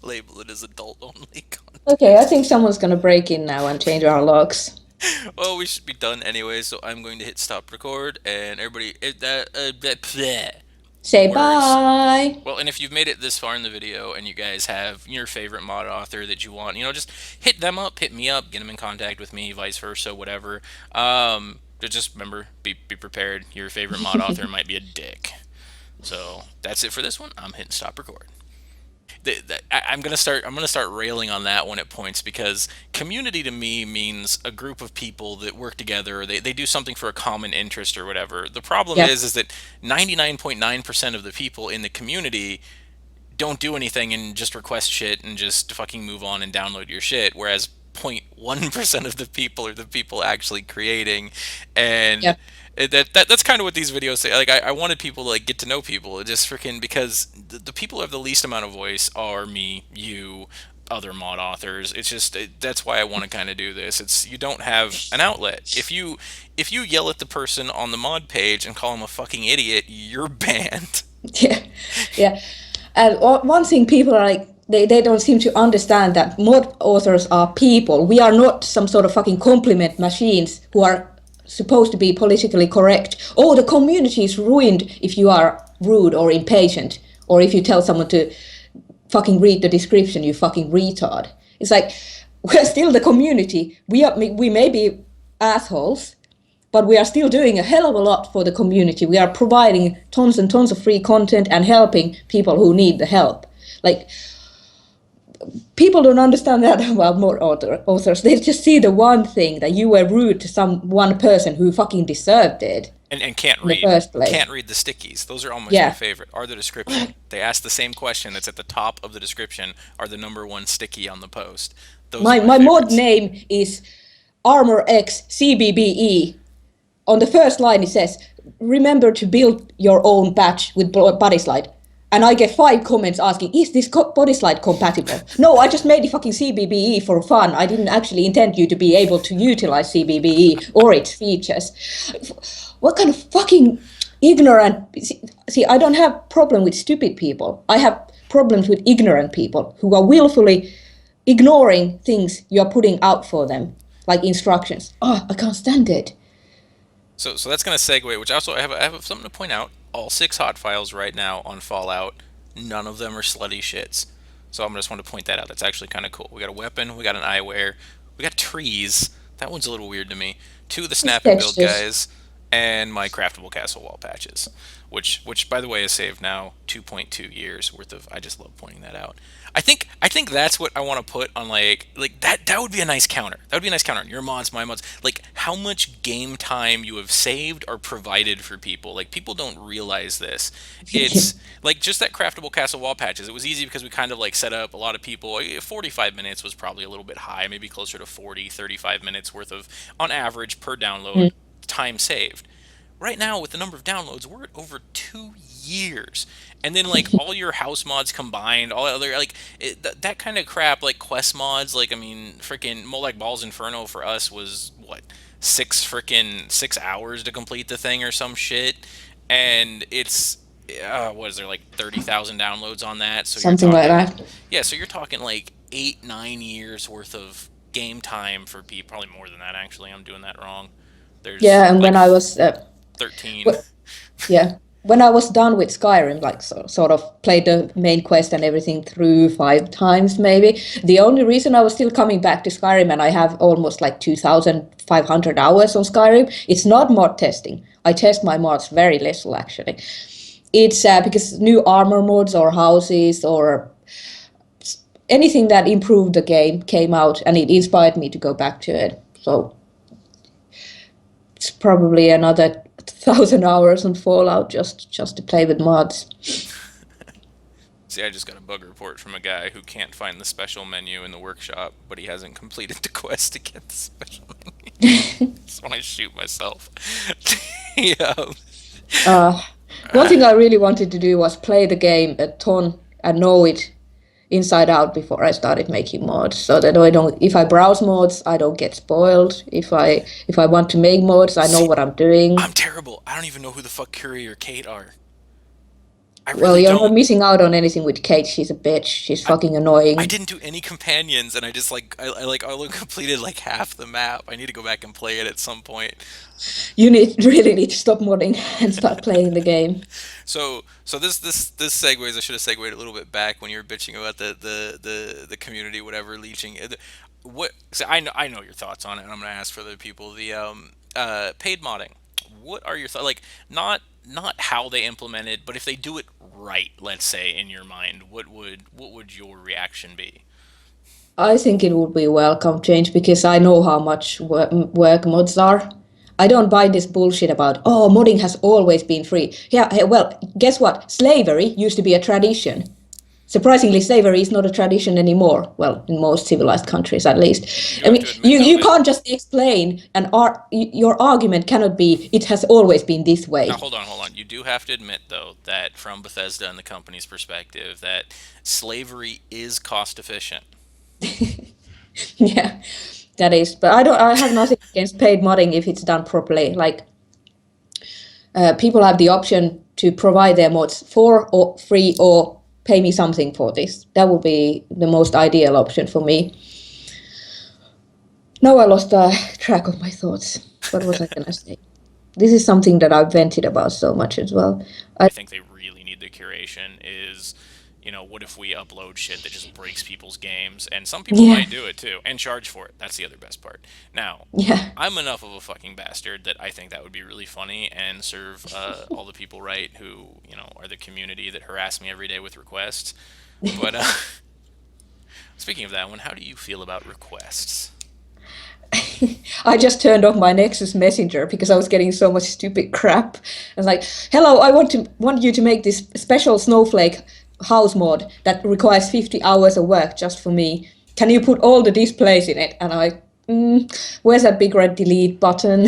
Label it as adult only Okay, I content. think someone's gonna break in now and change our logs. Well, we should be done anyway, so I'm going to hit stop record, and everybody, that bleh, Say words. bye. Well, and if you've made it this far in the video and you guys have your favorite mod author that you want, just hit them up, hit me up, get them in contact with me, vice versa, whatever. But just remember, be prepared. Your favorite mod author might be a dick. So that's it for this one. I'm hitting stop record. I'm gonna start railing on that one at points because community to me means a group of people that work together, or they do something for a common interest or whatever. The problem Yeah, is that 99.9% of the people in the community don't do anything and just request shit and just fucking move on and download your shit, whereas 0.1% of the people are the people actually creating. And yeah, that's kind of what these videos say. Like I wanted people to like get to know people. It just freaking because the people who have the least amount of voice are me, you, other mod authors. It's just that's why I want to kind of do this. It's you don't have an outlet. If you yell at the person on the mod page and call them a fucking idiot, you're banned. yeah, yeah. And one thing people are like, they don't seem to understand that mod authors are people. We are not some sort of fucking compliment machines who are supposed to be politically correct. Oh, the community is ruined if you are rude or impatient, or if you tell someone to fucking read the description, you fucking retard. It's like, we're still the community. We may be assholes, but we are still doing a hell of a lot for the community. We are providing tons and tons of free content and helping people who need the help. Like, people don't understand that about more authors. They just see the one thing that you were rude to some one person who fucking deserved it And can't in the read. first place. Can't read the stickies. Those are almost my Yeah. favorite. Are the description. They ask the same question that's at the top of the description. Are the number one sticky on the post. Those are my My mod favorites. name is Armor X CBBE. On the first line it says, remember to build your own patch with body slide. And I get 5 comments asking, is this body slide compatible? No, I just made the fucking CBBE for fun. I didn't actually intend you to be able to utilize CBBE or its features. What kind of fucking ignorant... See, I don't have problem with stupid people. I have problems with ignorant people who are willfully ignoring things you're putting out for them, like instructions. Oh, I can't stand it. So that's going to segue, which also I have something to point out. All 6 hot files right now on Fallout None of them are slutty shits. So I just want to point that out. That's actually kind of cool. We got a weapon, we got an eyewear, we got trees. That one's a little weird to me. Two of the It's snap and build textures. guys, and my craftable castle wall patches, which by the way is saved now 2.2 years worth of. I just love pointing that out. I think that's what I want to put on like that would be a nice counter. That would be a nice counter on your mods, my mods. Like how much game time you have saved or provided for people. Like people don't realize this. It's like just that craftable castle wall patches. It was easy because we kind of like set up a lot of people. 45 minutes was probably a little bit high, maybe closer to 40, 35 minutes worth of on average per download time saved. Right now, with the number of downloads, we're at over 2 years. And then, like, all your house mods combined, all other, like, that kind of crap, like, quest mods, like, I mean, freaking Molech Balls Inferno for us was, what, 6 hours to complete the thing or some shit. And it's, what is there, like, 30,000 downloads on that? So you're Something like talking, that. yeah, so you're talking, like, 8, 9 years worth of game time for people. Probably more than that, actually. I'm doing that wrong. There's, Yeah, and like, when I was 13. w- yeah, when I was done with Skyrim, like sort of played the main quest and everything through 5 times maybe. The only reason I was still coming back to Skyrim and I have almost like 2,500 hours on Skyrim, it's not mod testing. I test my mods very little actually. It's because new armor mods or houses or anything that improved the game came out and it inspired me to go back to it. So it's probably another 1,000 hours on Fallout just to play with mods. See, I just got a bug report from a guy who can't find the special menu in the workshop, but he hasn't completed the quest to get the special menu. That's when I shoot myself. Yeah. Uh, One thing I really wanted to do was play the game a ton and know it inside out before I started making mods, so that I don't. If I browse mods, I don't get spoiled. If I want to make mods, I know See, what I'm doing. I'm terrible. I don't even know who the fuck Curie or Kate are. I Well, really you're not don't. missing out on anything with Kate. She's a bitch. She's I, fucking I annoying. didn't do any companions, and I just like I like I only completed like half the map. I need to go back and play it at some point. You really need to stop modding and start playing the game. So this segues. I should have segued a little bit back when you were bitching about the community, whatever, leeching. What? So I know your thoughts on it, and I'm gonna ask for other people. The paid modding. What are your thoughts? Like not how they implement it, but if they do it right, let's say in your mind, what would your reaction be? I think it would be a welcome change because I know how much work mods are. I don't buy this bullshit about, oh, modding has always been free. Yeah, hey, well, guess what? Slavery used to be a tradition. Surprisingly, slavery is not a tradition anymore. Well, in most civilized countries, at You least. do I have mean, to admit though you that can't just explain your argument cannot be it has always been this now way. hold on. You do have to admit though that from Bethesda and the company's perspective that slavery is cost efficient. Yeah, that is. But I don't. I have nothing against paid modding if it's done properly. Like people have the option to provide their mods for or free or pay me something for this. That would be the most ideal option for me. Now I lost track of my thoughts. What was I gonna say? This is something that I've vented about so much as well. I I think they really need the curation is, what if we upload shit that just breaks people's games? And some people yeah might do it too and charge for it. That's the other best part. Now, yeah I'm enough of a fucking bastard that I think that would be really funny and serve all the people right who, are the community that harass me every day with requests. But speaking of that one, how do you feel about requests? I just turned off my Nexus Messenger because I was getting so much stupid crap. I was like, "Hello, I want you to make this special snowflake house mod that requires 50 hours of work just for me. Can you put all the displays in it?" And I'm like, "Where's that big red delete button?"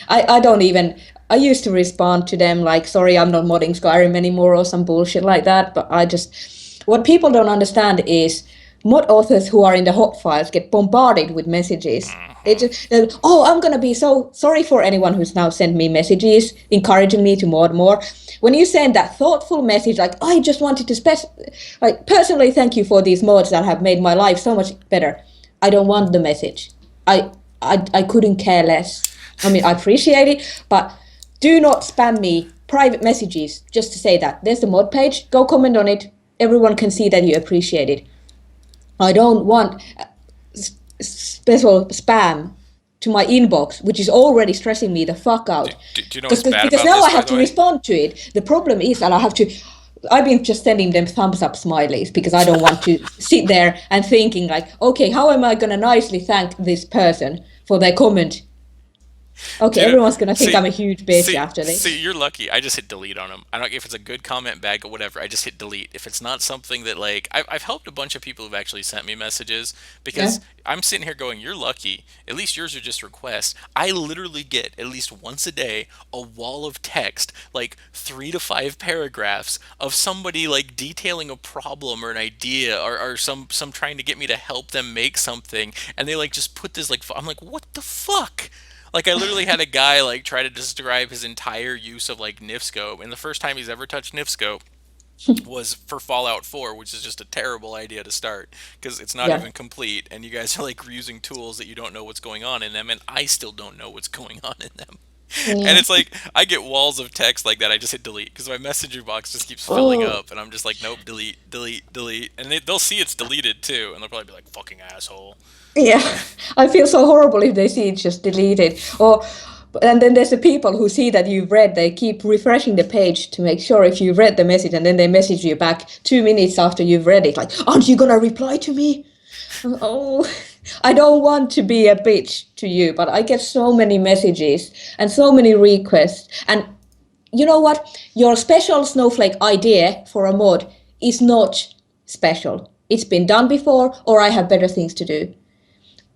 I don't even. I used to respond to them like, "Sorry, I'm not modding Skyrim anymore" or some bullshit like that. But I just, what people don't understand is mod authors who are in the hot files get bombarded with messages. They Hmm. just, oh, I'm gonna be so sorry for anyone who's now sent me messages encouraging me to mod more. When you send that thoughtful message, like I just wanted to like personally thank you for these mods that have made my life so much better. I don't want the message. I I couldn't care less. I mean, I appreciate it, but do not spam me private messages just to say that there's the mod page. Go comment on it. everyone can see that you appreciate it. I don't want special spam to my inbox, which is already stressing me the fuck out. Do you know what's bad Because about now this, I by have the to way? respond to it. The problem is that I've been just sending them thumbs up smileys because I don't want to sit there and thinking like, okay, how am I gonna nicely thank this person for their comment? Okay, Dude, everyone's gonna think see, I'm a huge bitch after see, this. you're lucky. I just hit delete on them. I don't if it's a good comment, bad, or whatever. I just hit delete. If it's not something that like I've helped a bunch of people who've actually sent me messages Yeah. because I'm sitting here going, "You're lucky. At least yours are just requests." I literally get at least once a day a wall of text, like 3 to 5 paragraphs of somebody like detailing a problem or an idea or some trying to get me to help them make something, and they like just put this like I'm like, "What the fuck?" Like I literally had a guy like try to describe his entire use of like Nifscope, and the first time he's ever touched Nifscope was for Fallout 4, which is just a terrible idea to start because it's not Yeah. even complete, and you guys are like using tools that you don't know what's going on in them, and I still don't know what's going on in them. And Yeah. it's like I get walls of text like that. I just hit delete because my messenger box just keeps filling Oh, up, and I'm just like, nope, delete, delete, delete, and they'll see it's deleted too, and they'll probably be like, fucking asshole. yeah. I feel so horrible if they see it just deleted. Or and then there's the people who see that you've read, they keep refreshing the page to make sure if you read the message and then they message you back 2 minutes after you've read it, like, aren't you gonna reply to me? Oh, I don't want to be a bitch to you, but I get so many messages and so many requests. And you know what? Your special snowflake idea for a mod is not special. It's been done before, or I have better things to do.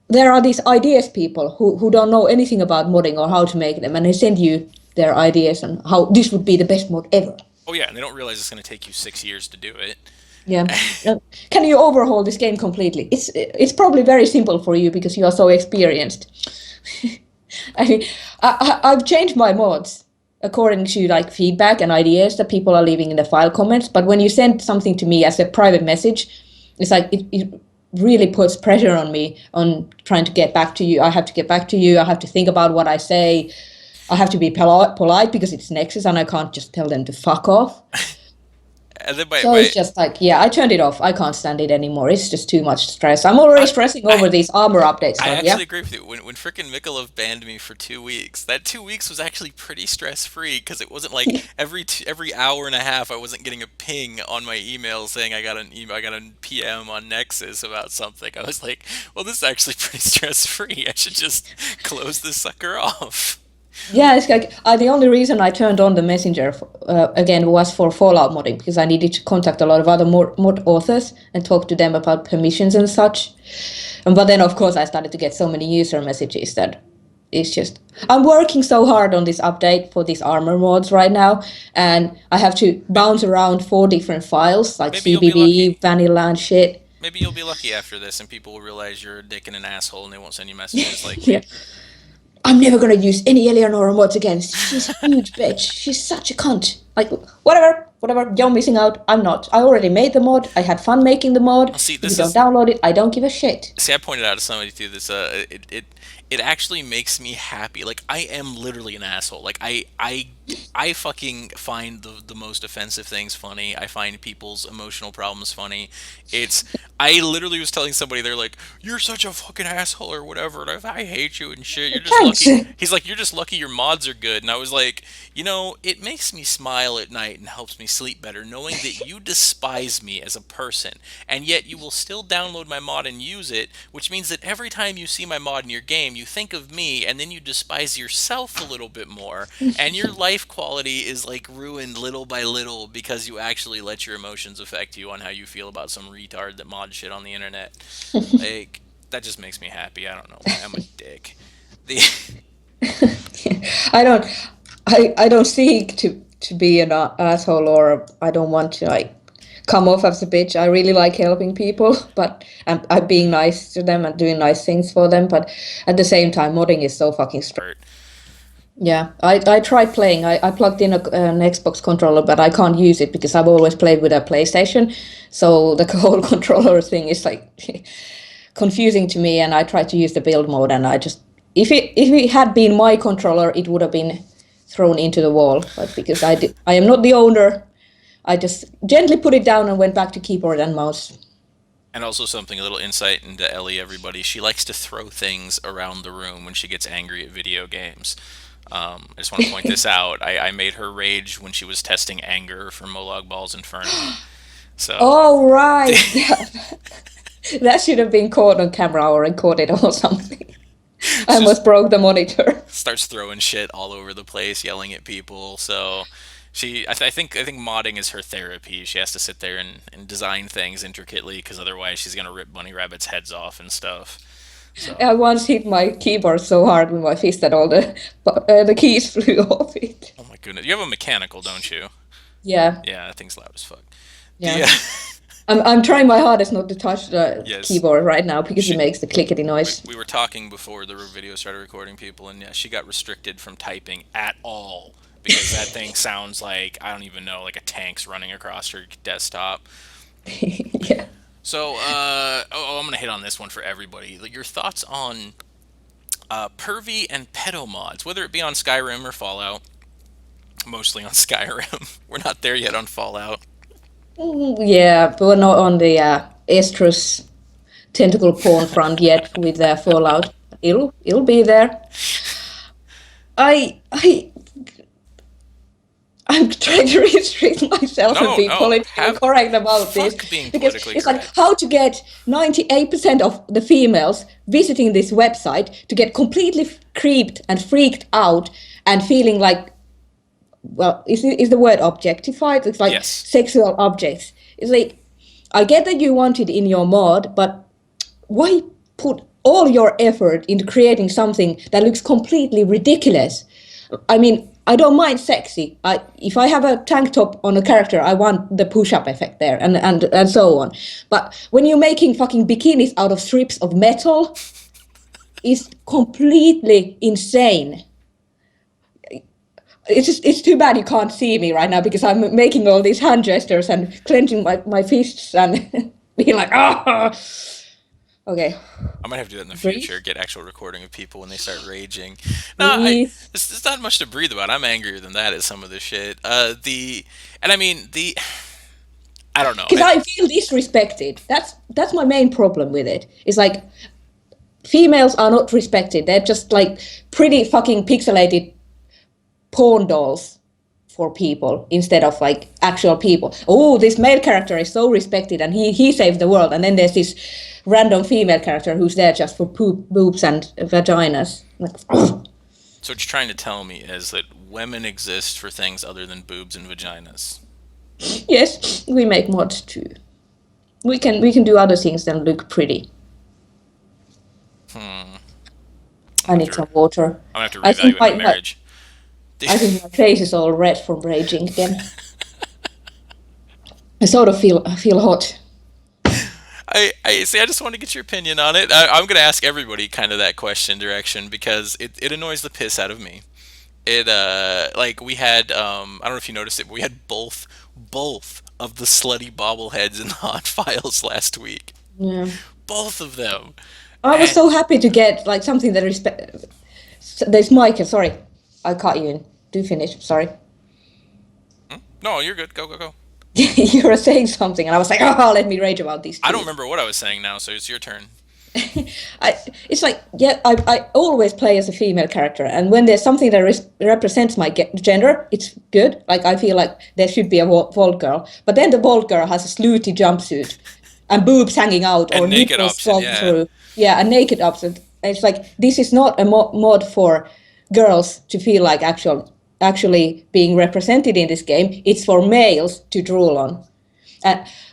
There are these ideas people who don't know anything about modding or how to make them, and they send you their ideas on how this would be the best mod ever. Oh yeah, and they don't realize it's going to take you 6 years to do it. Yeah. Can you overhaul this game completely? It's probably very simple for you because you are so experienced. I mean, I've changed my mods according to like feedback and ideas that people are leaving in the file comments. But when you send something to me as a private message, it's like it really puts pressure on me on trying to get back to you. I have to get back to you. I have to think about what I say. I have to be polite because it's Nexus and I can't just tell them to fuck off. And then So it's just like, yeah, I turned it off. I can't stand it anymore. It's just too much stress. I'm already I, stressing I, over these armor updates. I Like, yeah, actually agree with you. When frickin' Mikolov banned me for 2 weeks, that 2 weeks was actually pretty stress free because it wasn't like every hour and a half I wasn't getting a ping on my email saying I got an email, I got a PM on Nexus about something. I was like, well, this is actually pretty stress free. I should just close this sucker off. yeah. It's like the only reason I turned on the messenger again was for Fallout modding because I needed to contact a lot of other mod authors and talk to them about permissions and such. And but then of course I started to get so many user messages that it's just I'm working so hard on this update for these armor mods right now, and I have to Maybe, bounce around 4 different files like maybe you'll be lucky. CBB, vanilla, and shit. Maybe you'll be lucky after this, and people will realize you're a dick and an asshole, and they won't send you messages like Yeah. me. I'm never gonna use any Elianora mods again. She's a huge bitch. She's such a cunt. Like, whatever. You're missing out. I'm not. I already made the mod. I had fun making the mod. I'll see. If you This don't is download it, I don't give a shit. See, I pointed out to somebody too. This it actually makes me happy. Like I am literally an asshole. Like I fucking find the most offensive things funny. I find people's emotional problems funny. It's I literally was telling somebody they're like, "You're such a fucking asshole" or whatever. And I hate you and shit. You're just Thanks. lucky. He's like, "You're just lucky your mods are good." And I was like, it makes me smile at night and helps me sleep better knowing that you despise me as a person, and yet you will still download my mod and use it, which means that every time you see my mod in your game, you think of me, and then you despise yourself a little bit more, and your life quality is like ruined little by little because you actually let your emotions affect you on how you feel about some retard that mods shit on the internet. Like, that just makes me happy. I don't know why. I'm a dick. The I don't. I don't seek to be an asshole, or I don't want to like come off as a bitch. I really like helping people, but I'm being nice to them and doing nice things for them. But at the same time, modding is so fucking stressful. hurt. Yeah, I tried playing. I plugged in an Xbox controller, but I can't use it because I've always played with a PlayStation. So the whole controller thing is like confusing to me. And I tried to use the build mode, and I just if it had been my controller, it would have been thrown into the wall. But because I am not the owner, I just gently put it down and went back to keyboard and mouse. And also something, a little insight into Ellie, everybody. She likes to throw things around the room when she gets angry at video games. I just want to point this out. I made her rage when she was testing anger for Molag Ball's Inferno. So Oh, right. That should have been caught on camera or recorded or something. I she just almost broke the monitor. starts throwing shit all over the place, yelling at people. So I think modding is her therapy. She has to sit there and design things intricately because otherwise she's gonna rip bunny rabbits' heads off and stuff. So I once hit my keyboard so hard with my fist that all the keys flew off it. oh my goodness, you have a mechanical, don't you? Yeah, Yeah, that thing's loud as fuck. yeah. The I'm trying my hardest not to touch the yes, keyboard right now because it she makes the clickety we, noise. we were talking before the video started recording people, and yeah, she got restricted from typing at all because that thing sounds like I don't even know, like a tank's running across her desktop. Yeah. So, I'm gonna hit on this one for everybody. Like, your thoughts on pervy and pedo mods, whether it be on Skyrim or Fallout. Mostly on Skyrim. We're not there yet on Fallout. Yeah, but we're not on the estrus tentacle porn front yet with Fallout. It'll be there. I I I'm trying to restrict myself and No, be no, politically have correct about this fuck being because politically it's like correct. how to get 98% of the females visiting this website to get completely creeped and freaked out and feeling like, well, is the word objectified? It's like Yes. sexual objects. It's like, I get that you want it in your mod, but why put all your effort into creating something that looks completely ridiculous? I mean, I don't mind sexy. If I have a tank top on a character, I want the push-up effect there, and so on. But when you're making fucking bikinis out of strips of metal, it's completely insane. It's too bad you can't see me right now because I'm making all these hand gestures and clenching my fists and being like, ah. Okay, I might have to do that in the breathe, future. Get actual recording of people when they start raging. No, breathe. it's not much to breathe about. I'm angrier than that at some of this shit. And I mean I don't know. Because I feel disrespected. That's my main problem with it. It's like females are not respected. They're just like pretty fucking pixelated porn dolls for people instead of like actual people. Oh, this male character is so respected and he saved the world. And then there's this random female character who's there just for boobs and vaginas. Like, So what you're trying to tell me is that women exist for things other than boobs and vaginas. yes, we make mods too. We can do other things than look pretty. I need some water. I'm gonna have to I think reevaluate my marriage. I think my face is all red from raging again. I sort of feel hot. I see. I just want to get your opinion on it. I'm going to ask everybody kind of that question direction because it annoys the piss out of me. It like we had I don't know if you noticed it, but we had both of the slutty bobbleheads in the hot files last week. Yeah. Both of them. I was And so happy to get like something that there's Michael, sorry. I caught you in. Do finish, sorry. no, you're good. Go go go. You were saying something and I was like, oh, let me rage about these I don't two. remember what I was saying now, so it's your turn. It's like, yeah, I always play as a female character, and when there's something that represents my gender, it's good. Like, I feel like there should be a Vault girl, but then the Vault girl has a slutty jumpsuit and boobs hanging out or And naked nipples option, fall yeah. through. Yeah, a naked option. And it's like, this is not a mod for girls to feel like actually being represented in this game. It's for males to drool on.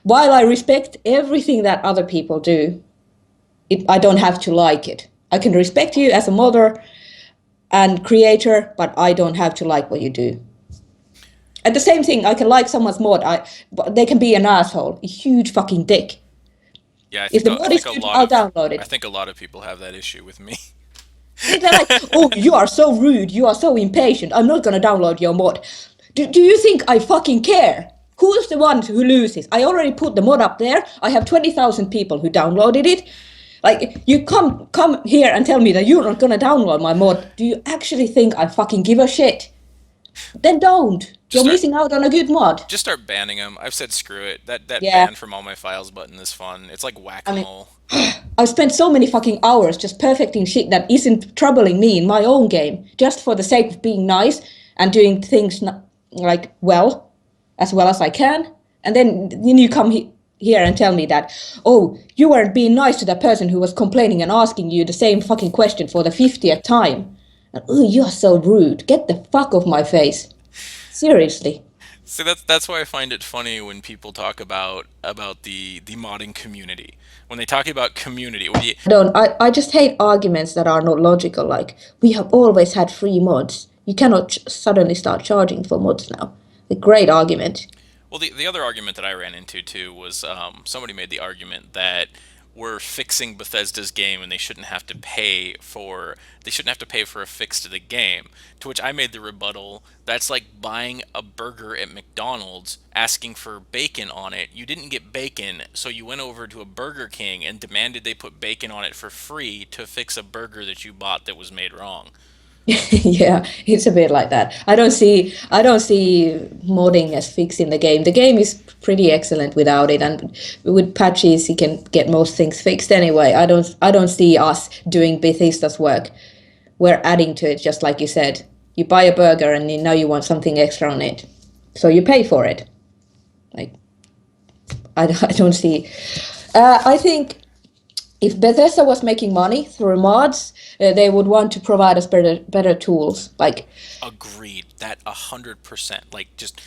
While I respect everything that other people do, I don't have to like it. I can respect you as a mother and creator, but I don't have to like what you do. And the same thing, I can like someone's mod, but they can be an asshole, a huge fucking dick. Yeah, If the mod is good, I'll download I it. think a lot of people have that issue with me. They're like, oh, you are so rude, you are so impatient, I'm not gonna download your mod. Do you think I fucking care? Who's the one who loses? I already put the mod up there, I have 20,000 people who downloaded it. Like, you come here and tell me that you're not gonna download my mod. Do you actually think I fucking give a shit? Then don't. Just You're start missing out on a good mod. just start banning them. I've said screw it. That Yeah, ban from all my files button is fun. It's like whack I a mean, mole. I've spent so many fucking hours just perfecting shit that isn't troubling me in my own game, just for the sake of being nice and doing things like well as I can. And then you come here and tell me that, oh, you weren't being nice to that person who was complaining and asking you the same fucking question for the 50th time. And, oh, you are so rude. Get the fuck off my face. Seriously. See, that's why I find it funny when people talk about the modding community. When they talk about community, when you, I just hate arguments that are not logical. Like, we have always had free mods. You cannot suddenly start charging for mods now. A great argument. well, the other argument that I ran into too was somebody made the argument that we're fixing Bethesda's game and they shouldn't have to pay for a fix to the game. To which I made the rebuttal, that's like buying a burger at McDonald's, asking for bacon on it. You didn't get bacon, so you went over to a Burger King and demanded they put bacon on it for free to fix a burger that you bought that was made wrong. Yeah, it's a bit like that. I don't see modding as fixing the game. The game is pretty excellent without it, and with patches you can get most things fixed anyway. I don't see us doing Bethesda's work. We're adding to it, just like you said. You buy a burger and now you want something extra on it, so you pay for it. Like, I don't see. I think if Bethesda was making money through mods, they would want to provide us better tools. Like, Agreed. That 100%. Like, just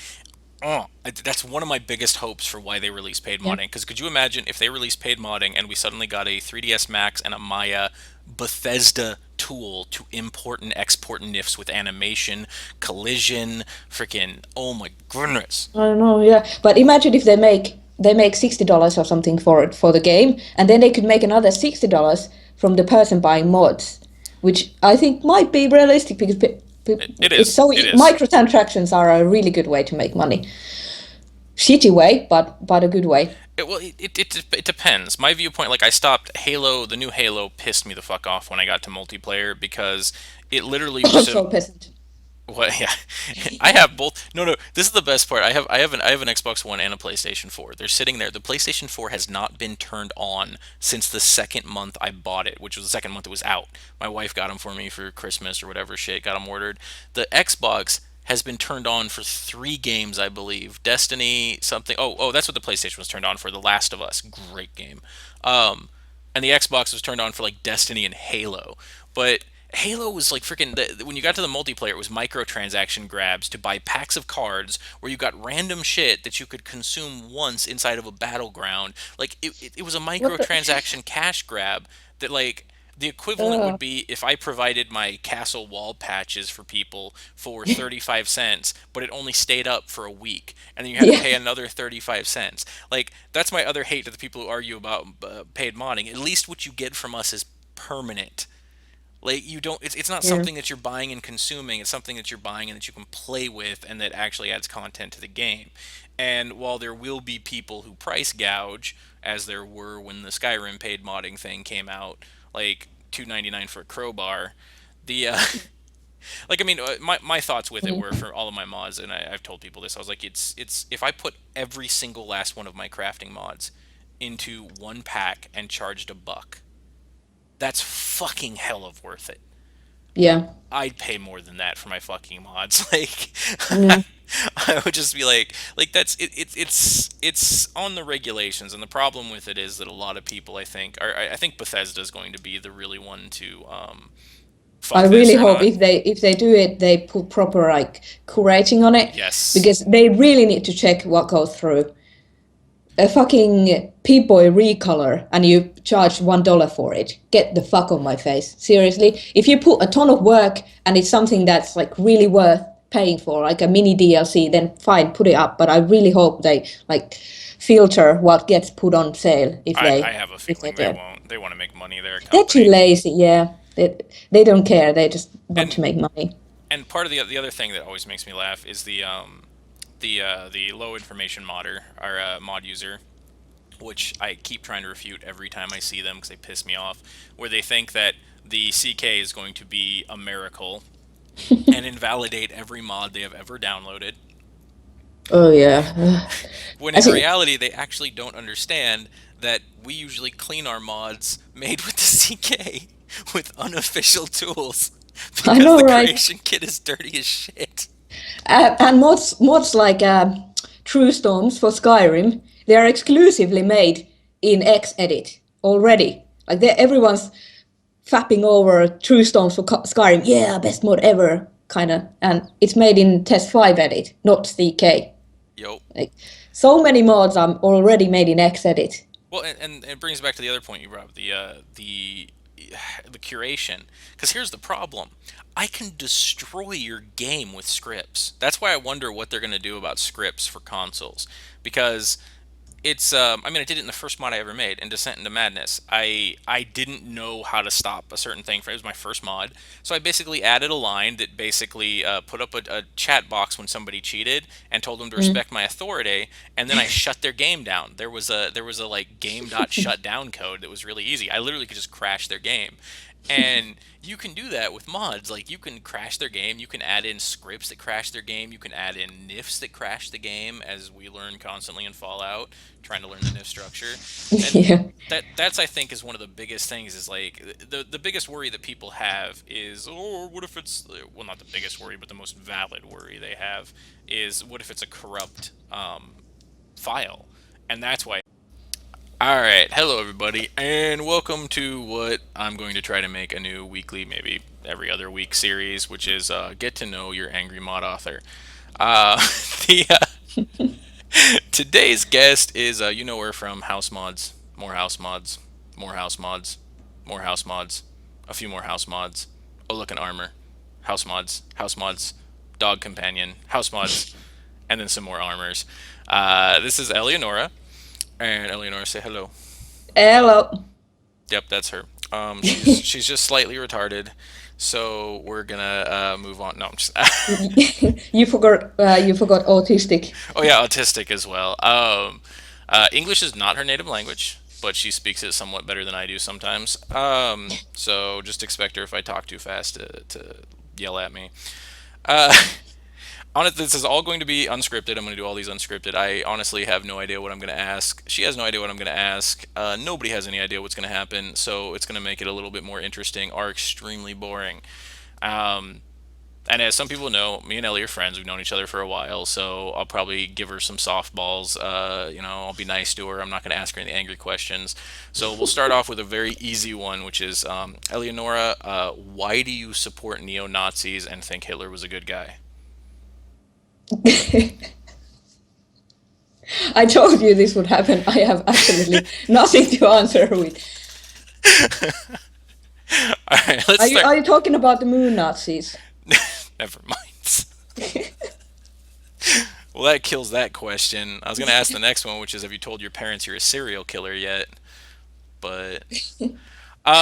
that's one of my biggest hopes for why they release paid yeah, modding. Because could you imagine if they released paid modding and we suddenly got a 3ds Max and a Maya Bethesda tool to import and export NIFs with animation, collision, freaking, oh my goodness. I don't know, yeah. But imagine if they make $60 or something for it for the game, and then they could make another $60 from the person buying mods, which I think might be realistic because It it's is. so It is. microtransactions are a really good way to make money. Shitty way, but a good way. It depends. My viewpoint, like I stopped Halo, the new Halo pissed me the fuck off when I got to multiplayer because it literally I'm just so peasant. what? Yeah, I have both. No, no. This is the best part. I have an Xbox One and a PlayStation 4. They're sitting there. The PlayStation 4 has not been turned on since the second month I bought it, which was the second month it was out. My wife got them for me for Christmas or whatever shit. Got them ordered. The Xbox has been turned on for 3 games, I believe. Destiny, something. Oh, that's what the PlayStation was turned on for. The Last of Us, great game. Um, and the Xbox was turned on for like Destiny and Halo. But Halo was like freaking. When you got to the multiplayer, it was microtransaction grabs to buy packs of cards where you got random shit that you could consume once inside of a battleground. Like it was a What the? microtransaction cash grab that like the equivalent would be if I provided my castle wall patches for people for 35 cents, but it only stayed up for a week, and then you had to Yeah, pay another 35 cents. Like, that's my other hate to the people who argue about paid modding. At least what you get from us is permanent. Like, you don't, it's not yeah, something that you're buying and consuming, it's something that you're buying and that you can play with and that actually adds content to the game. And while there will be people who price gouge, as there were when the Skyrim paid modding thing came out, like 2.99 for a crowbar, the like I mean, my thoughts with it were mhm, for all of my mods, and I've told people this. I was like, it's if I put every single last one of my crafting mods into one pack and charged $1, that's fucking hell of worth it. yeah, I'd pay more than that for my fucking mods. Like, yeah. I would just be like that's it's on the regulations, and the problem with it is that a lot of people, I think, I think Bethesda is going to be the really one to I fuck this really or hope not. if they do it, they put proper like curating on it, Yes, because they really need to check what goes through. A fucking P-Boy recolor and you charge $1 for it. Get the fuck on my face. Seriously. If you put a ton of work and it's something that's like really worth paying for, like a mini DLC, then fine, put it up. But I really hope they like filter what gets put on sale I have a if they feeling they do. won't. They want to make money. They're a They're too company, lazy, yeah. They don't care. They just want and to make money. part of the other thing that always makes me laugh is the low information modder or mod user, which I keep trying to refute every time I see them because they piss me off, where they think that the CK is going to be a miracle and invalidate every mod they have ever downloaded. Oh yeah. When I in think reality, they actually don't understand that we usually clean our mods made with the CK with unofficial tools I because know, the right? creation kit is dirty as shit. And mods like True Storms for Skyrim, they are exclusively made in Xedit already. Like everyone's fapping over True Storms for Skyrim. Yeah, best mod ever, kind of. And it's made in Test 5 edit, not CK. Yo. Like so many mods are already made in Xedit. Well, and it brings back to the other point you brought up, the curation. Because here's the problem: I can destroy your game with scripts. That's why I wonder what they're going to do about scripts for consoles. Because it's I mean, I did it in the first mod I ever made in Descent into Madness. I didn't know how to stop a certain thing. It was my first mod, so I basically added a line that basically put up a chat box when somebody cheated and told them to Mm. respect my authority, and then I shut their game down. There was a like game.shutdown code that was really easy. I literally could just crash their game. And you can do that with mods. Like, you can crash their game. You can add in scripts that crash their game. You can add in NIFs that crash the game, as we learn constantly in Fallout, trying to learn the NIF structure. And Yeah. that's, I think, is one of the biggest things. Is like the biggest worry that people have is, oh, what if it's, well, not the biggest worry, but the most valid worry they have is, what if it's a corrupt file? And that's why. All right, hello everybody, and welcome to what I'm going to try to make a new weekly, maybe every other week series, which is get to know your angry mod author. Uh, the Today's guest is you know her from House Mods, more House Mods, more House Mods, more House Mods, a few more House Mods. Oh, look, an armor, House Mods, Dog Companion, House Mods, and then some more armors. This is Elianora, and Elianora, say hello. Hello. Yep, that's her. She's just slightly retarded, so we're gonna move on. No, I'm just. You forgot autistic. Oh yeah, autistic as well. English is not her native language, but she speaks it somewhat better than I do sometimes. So just expect her if I talk too fast to yell at me. Uh, Honestly, this is all going to be unscripted. I'm going to do all these unscripted. I honestly have no idea what I'm going to ask. She has no idea what I'm going to ask. Nobody has any idea what's going to happen, so it's going to make it a little bit more interesting or extremely boring. Um, and as some people know, me and Ellie are friends. We've known each other for a while, so I'll probably give her some softballs. I'll be nice to her. I'm not going to ask her any angry questions. So we'll start off with a very easy one, which is Eleonora, why do you support neo Nazis and think Hitler was a good guy? I told you this would happen. I have absolutely nothing to answer with. All right, let's Are you start. are you talking about the moon Nazis? Never mind. Well, that kills that question. I was going to ask the next one, which is, have you told your parents you're a serial killer yet? But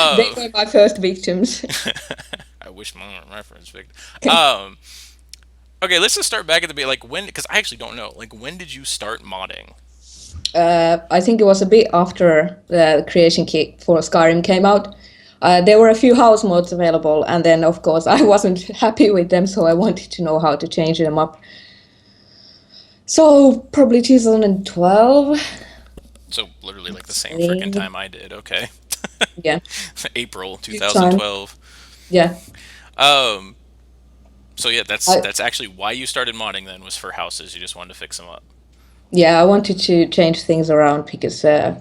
They uh, were my first victims. I wish mine were my first victim. Um, okay, let's just start back at the beginning. Like, when? Because I actually don't know. Like, when did you start modding? I think it was a bit after the creation kit for Skyrim came out. There were a few house mods available, and then of course I wasn't happy with them, so I wanted to know how to change them up. So probably 2012, So literally like the same freaking think. time I did. Okay, Yeah, April good time. 2012. Yeah, Um, so yeah, that's I that's actually why you started modding. Then was for houses. You just wanted to fix them up. yeah I wanted to change things around because I,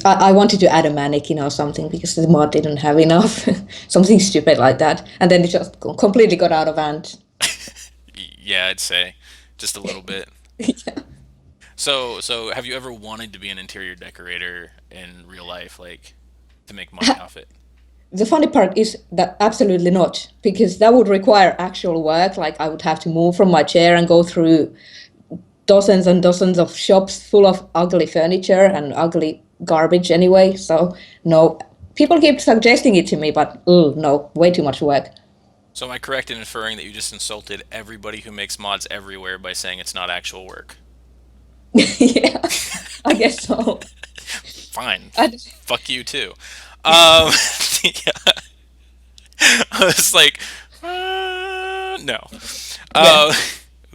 I wanted to add a mannequin or something because the mod didn't have enough, something stupid like that, and then it just completely got out of hand. Yeah, I'd say just a little bit. Yeah. So have you ever wanted to be an interior decorator in real life, like to make money off it? The funny part is that absolutely not, because that would require actual work. Like I would have to move from my chair and go through dozens and dozens of shops full of ugly furniture and ugly garbage anyway. So no, people keep suggesting it to me, but no, way too much work. So am I correct in inferring that you just insulted everybody who makes mods everywhere by saying it's not actual work? Yeah, I guess so. Fine, I, fuck you too. Um, yeah, I was like, no. yeah, Uh,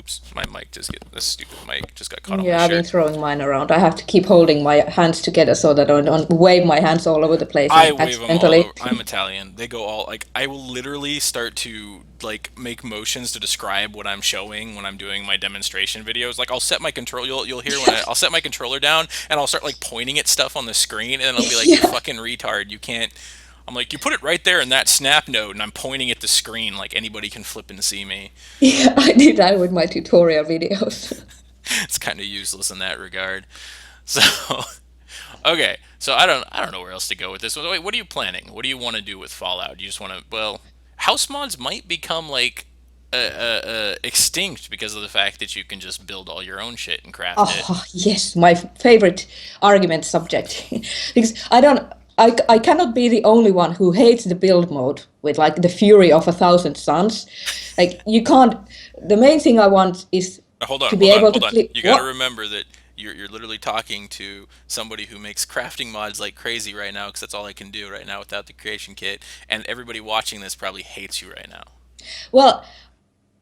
Oops, my mic just get this stupid mic just got caught on my Yeah, I've been shirt. throwing mine around. I have to keep holding my hands together so that I don't wave my hands all over the place I and wave them all accidentally. over. I'm Italian. They go all like I will literally start to like make motions to describe what I'm showing when I'm doing my demonstration videos. Like I'll set my control. You'll hear when I'll set my controller down and I'll start like pointing at stuff on the screen and then I'll be like, "You Yeah, fucking retard! You can't." I'm like, "You put it right there in that snap node," and I'm pointing at the screen like anybody can flip and see me. yeah, I did that with my tutorial videos. It's kind of useless in that regard. So okay, so I don't know where else to go with this. Wait, what are you planning? What do you want to do with Fallout? You just want to house mods might become like extinct because of the fact that you can just build all your own shit and craft it. Oh, yes, my favorite argument subject. Because I cannot be the only one who hates the build mode with like the fury of a thousand suns. Like, you can't, the main thing I want is Hold to on, be hold on, able to hold on. click. You got to What? remember that you're literally talking to somebody who makes crafting mods like crazy right now because that's all I can do right now without the creation kit, and everybody watching this probably hates you right now. Well,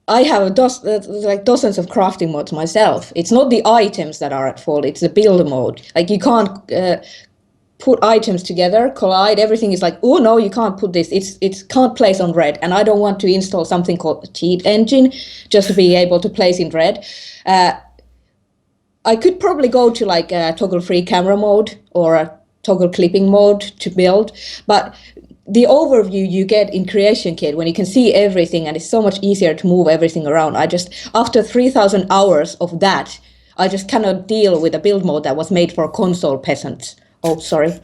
I have like dozens of crafting mods myself. It's not the items that are at fault, it's the build mode. Like, you can't put items together, collide, everything is like, oh no, you can't put this. It's can't place on red. And I don't want to install something called a cheat engine just to be able to place in red. Uh, I could probably go to like a toggle free camera mode or a toggle clipping mode to build, but the overview you get in Creation Kit when you can see everything and it's so much easier to move everything around. I just, after 3,000 hours of that, I just cannot deal with a build mode that was made for console peasants. Oh, sorry.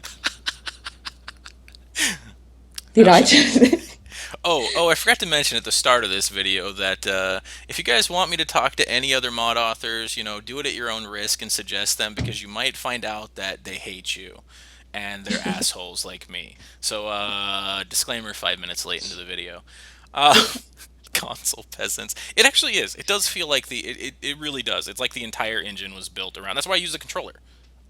Did I Absolutely. just? Oh, I forgot to mention at the start of this video that if you guys want me to talk to any other mod authors, do it at your own risk and suggest them because you might find out that they hate you and they're assholes like me. So, disclaimer 5 minutes late into the video. Uh, console peasants. It actually is. It does feel like it really does. It's like the entire engine was built around. That's why I use the controller.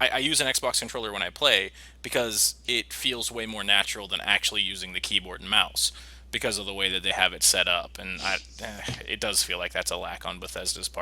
I use an Xbox controller when I play because it feels way more natural than actually using the keyboard and mouse because of the way that they have it set up. And it does feel like that's a lack on Bethesda's part.